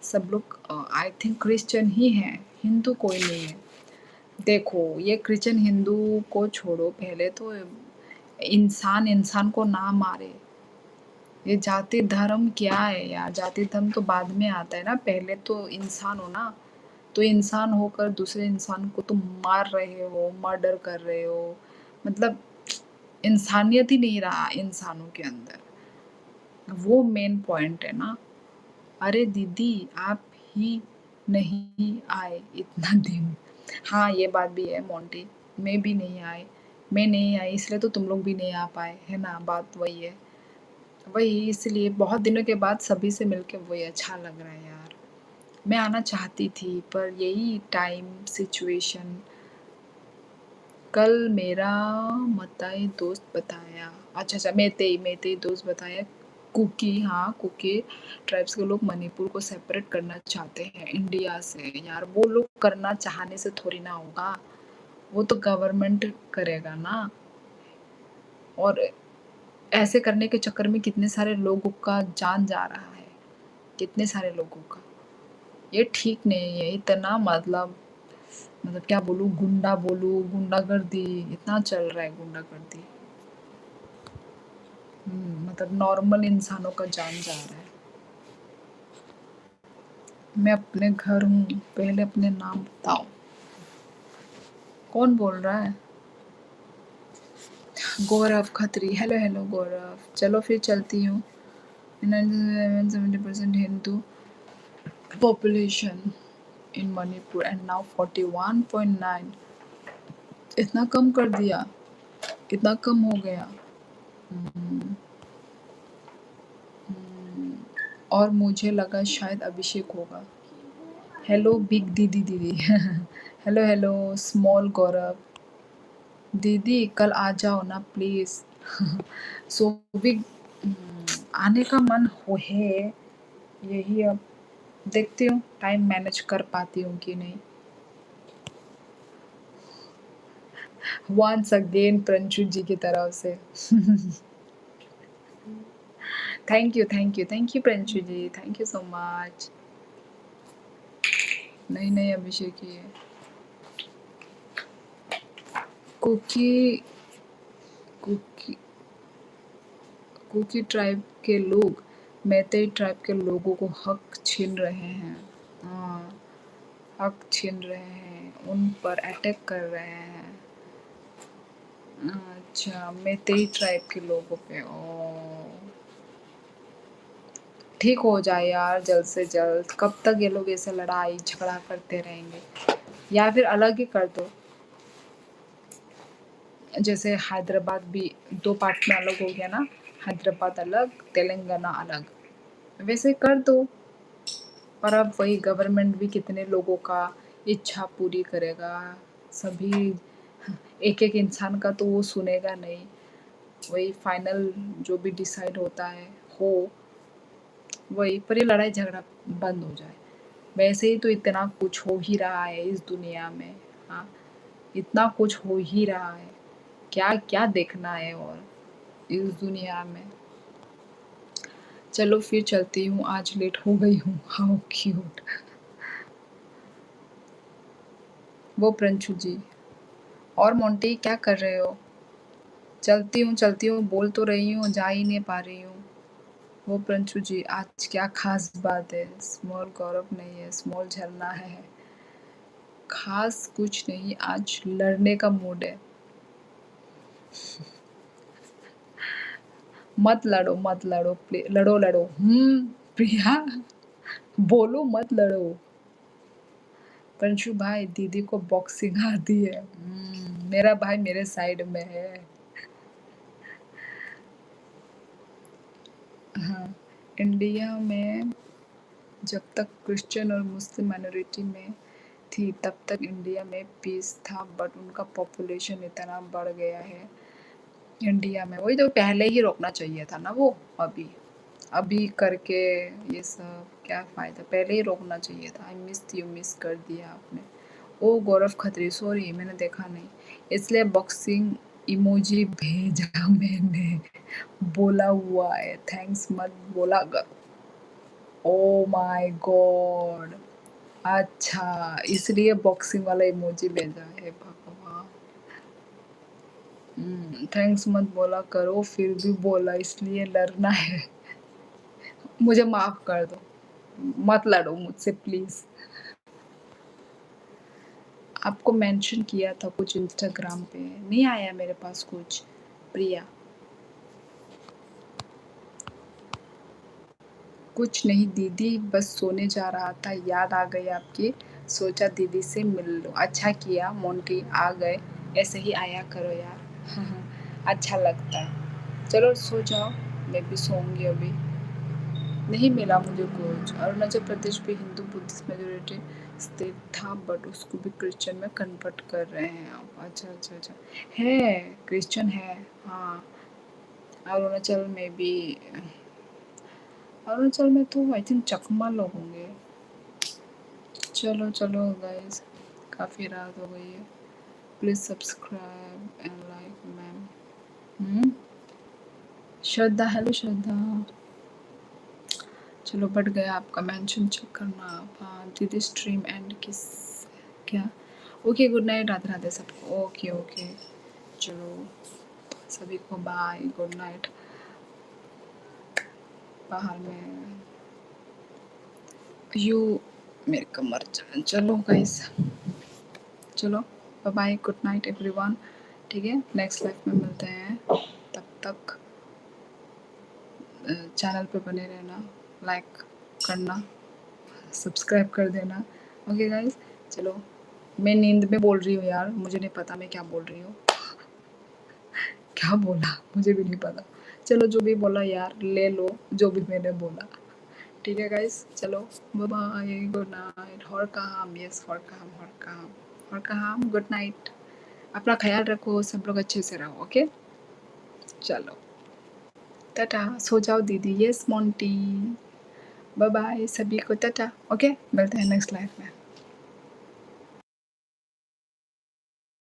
सब लोग आई थिंक क्रिश्चियन ही हैं, हिंदू कोई नहीं है। देखो ये क्रिश्चियन हिंदू को छोड़ो, पहले तो इंसान इंसान को ना मारे। ये जाति धर्म क्या है यार? जाति धर्म तो बाद में आता है ना, पहले तो इंसान हो ना। तो इंसान होकर दूसरे इंसान को तुम मार रहे हो, मर्डर कर रहे हो, मतलब इंसानियत ही नहीं रहा इंसानों के अंदर। वो मेन पॉइंट है ना। अरे दीदी आप ही नहीं आए इतना दिन। हाँ ये बात भी है मोंटी, मैं भी नहीं आई। मैं नहीं आई इसलिए तो तुम लोग भी नहीं आ पाए, है ना? बात वही है। वही इसलिए बहुत दिनों के बाद सभी से मिलके वही अच्छा लग रहा है यार। मैं आना चाहती थी पर यही टाइम सिचुएशन। कल मेरा मताई दोस्त बताया, अच्छा मेतेई दोस्त बताया, कुकी, हाँ कुकी ट्राइब्स के लोग मणिपुर को सेपरेट करना चाहते हैं इंडिया से। यार वो लोग करना चाहने से थोड़ी ना होगा, वो तो गवर्नमेंट करेगा ना। और ऐसे करने के चक्कर में कितने सारे लोगों का जान जा रहा है, कितने सारे लोगों का। ये ठीक नहीं है इतना, मतलब क्या बोलूँ, गुंडागर्दी इतना चल रहा है, गुंडागर्दी। मतलब नॉर्मल इंसानों का जान जा रहा है। मैं अपने घर हूँ, पहले अपने नाम बताओ। कौन बोल रहा है? गौरव खत्री, हेलो हेलो गौरव। चलो फिर चलती हूँ। 70% Hindu population in Manipur and now 41.9। इतना कम कर दिया, इतना कम हो गया। और मुझे लगा शायद अभिषेक होगा। हेलो बिग दीदी हेलो हेलो स्मॉल गौरव। दीदी कल आ जाओ ना प्लीज। सो बिग आने का मन हो है, यही अब देखती हूँ टाइम मैनेज कर पाती हूँ कि नहीं। वंस अगेन प्रंशु जी की तरफ से। Thank you Pranshu ji, thank you so much. नहीं अभिषेक ही है। कुकी कुकी कुकी ट्राइब के लोग मैतेई ट्राइब के लोगों को हक छीन रहे हैं। हाँ, हक छीन रहे हैं, उन पर अटैक कर रहे हैं। अच्छा मैतेई ट्राइब के लोगों पे। ओ ठीक हो जाए यार जल्द से जल्द। कब तक ये लोग ऐसे लड़ाई झगड़ा करते रहेंगे? या फिर अलग ही कर दो, जैसे हैदराबाद भी 2 पार्ट में अलग हो गया ना, हैदराबाद अलग तेलंगाना अलग, वैसे कर दो। पर अब वही गवर्नमेंट भी कितने लोगों का इच्छा पूरी करेगा? सभी एक एक इंसान का तो वो सुनेगा नहीं। वही फाइनल जो भी डिसाइड होता है हो, वही पर ये लड़ाई झगड़ा बंद हो जाए। वैसे ही तो इतना कुछ हो ही रहा है इस दुनिया में। हाँ इतना कुछ हो ही रहा है, क्या क्या देखना है और इस दुनिया में। चलो फिर चलती हूँ, आज लेट हो गई हूँ। How cute. वो प्रंशु जी। और मोंटी क्या कर रहे हो? चलती हूँ बोल तो रही हूँ, जा ही नहीं पा रही हूँ। वो प्रंशु जी, आज क्या खास बात है? स्मॉल गौरव नहीं है, स्मॉल झरना है। खास कुछ नहीं, आज लड़ने का मूड है। मत लड़ो मत लड़ो, लड़ो लड़ो। प्रिया, बोलो मत लड़ो। प्रंशु भाई, दीदी को बॉक्सिंग आती है। मेरा भाई मेरे साइड में है। हाँ, इंडिया में जब तक क्रिश्चियन और मुस्लिम माइनॉरिटी में थी तब तक इंडिया में पीस था, बट उनका पॉपुलेशन इतना बढ़ गया है इंडिया में। वही तो पहले ही रोकना चाहिए था ना वो। अभी अभी करके ये सब क्या फ़ायदा, पहले ही रोकना चाहिए था। आई मिस यू, मिस कर दिया आपने। ओ गौरव खत्री, सॉरी मैंने देखा नहीं, इसलिए बॉक्सिंग इमोजी भेजा मैंने। बोला हुआ है, थैंक्स मत बोला कर। ओ माय गॉड, अच्छा इसलिए बॉक्सिंग वाला इमोजी भेजा है। भगवान, थैंक्स मत बोला करो, फिर भी बोला, इसलिए लड़ना है। मुझे माफ कर दो, मत लड़ो मुझसे प्लीज। आपको मेंशन किया था कुछ इंस्टाग्राम पे, नहीं आया मेरे पास कुछ। प्रिया, कुछ नहीं दीदी, बस सोने जा रहा था, याद आ गई आपकी, सोचा दीदी से मिल लो। अच्छा किया मोंटी, आ गए, ऐसे ही आया करो यार। अच्छा लगता है। चलो सो जाओ, मैं भी सोऊंगी अभी। नहीं मिला मुझे कुछ। अरुणाचल प्रदेश भी हिंदू बुद्धिस्ट मेजोरिटी स्टेट था, बट उसको भी क्रिश्चियन में कन्वर्ट कर रहे हैं अब। अच्छा अच्छा अच्छा, है क्रिश्चियन है। हाँ, अरुणाचल में भी। अरुणाचल में तो आई थिंक चकमा लोग होंगे। चलो चलो गाइस, काफ़ी रात हो गई है। Please subscribe and like ma'am. Shraddha, hello Shraddha. चलो बढ़ गया आपका मेंशन, चेक करना आप। हाँ दीदी, स्ट्रीम एंड किस क्या? Okay, good night, Radhe Radhe सबको। ओके ओके, चलो सभी को बाय, गुड नाइट। बाहर में यू मेरे कमर चलो गाइस, चलो bye bye, good night everyone. ठीक है, नेक्स्ट लाइफ में मिलते हैं, तब तक चैनल पे बने रहना, लाइक करना, सब्सक्राइब कर देना। ओके गाइस, चलो मैं नींद में बोल रही हूँ यार, मुझे नहीं पता मैं क्या बोल रही हूँ। क्या बोला मुझे भी नहीं पता। चलो जो भी बोला यार, ले लो जो भी मैंने बोला। ठीक है गाइस, चलो बाय बाय, गुड नाइट। हर काम, यस हर काम, हर काम, हर काम, गुड नाइट। अपना ख्याल रखो, सब लोग अच्छे से रहो। ओके, चलो टाटा, सो जाओ दीदी। यस मोंटी, बाय बाय सभी को, टाटा। ओके, मिलते हैं नेक्स्ट लाइफ में।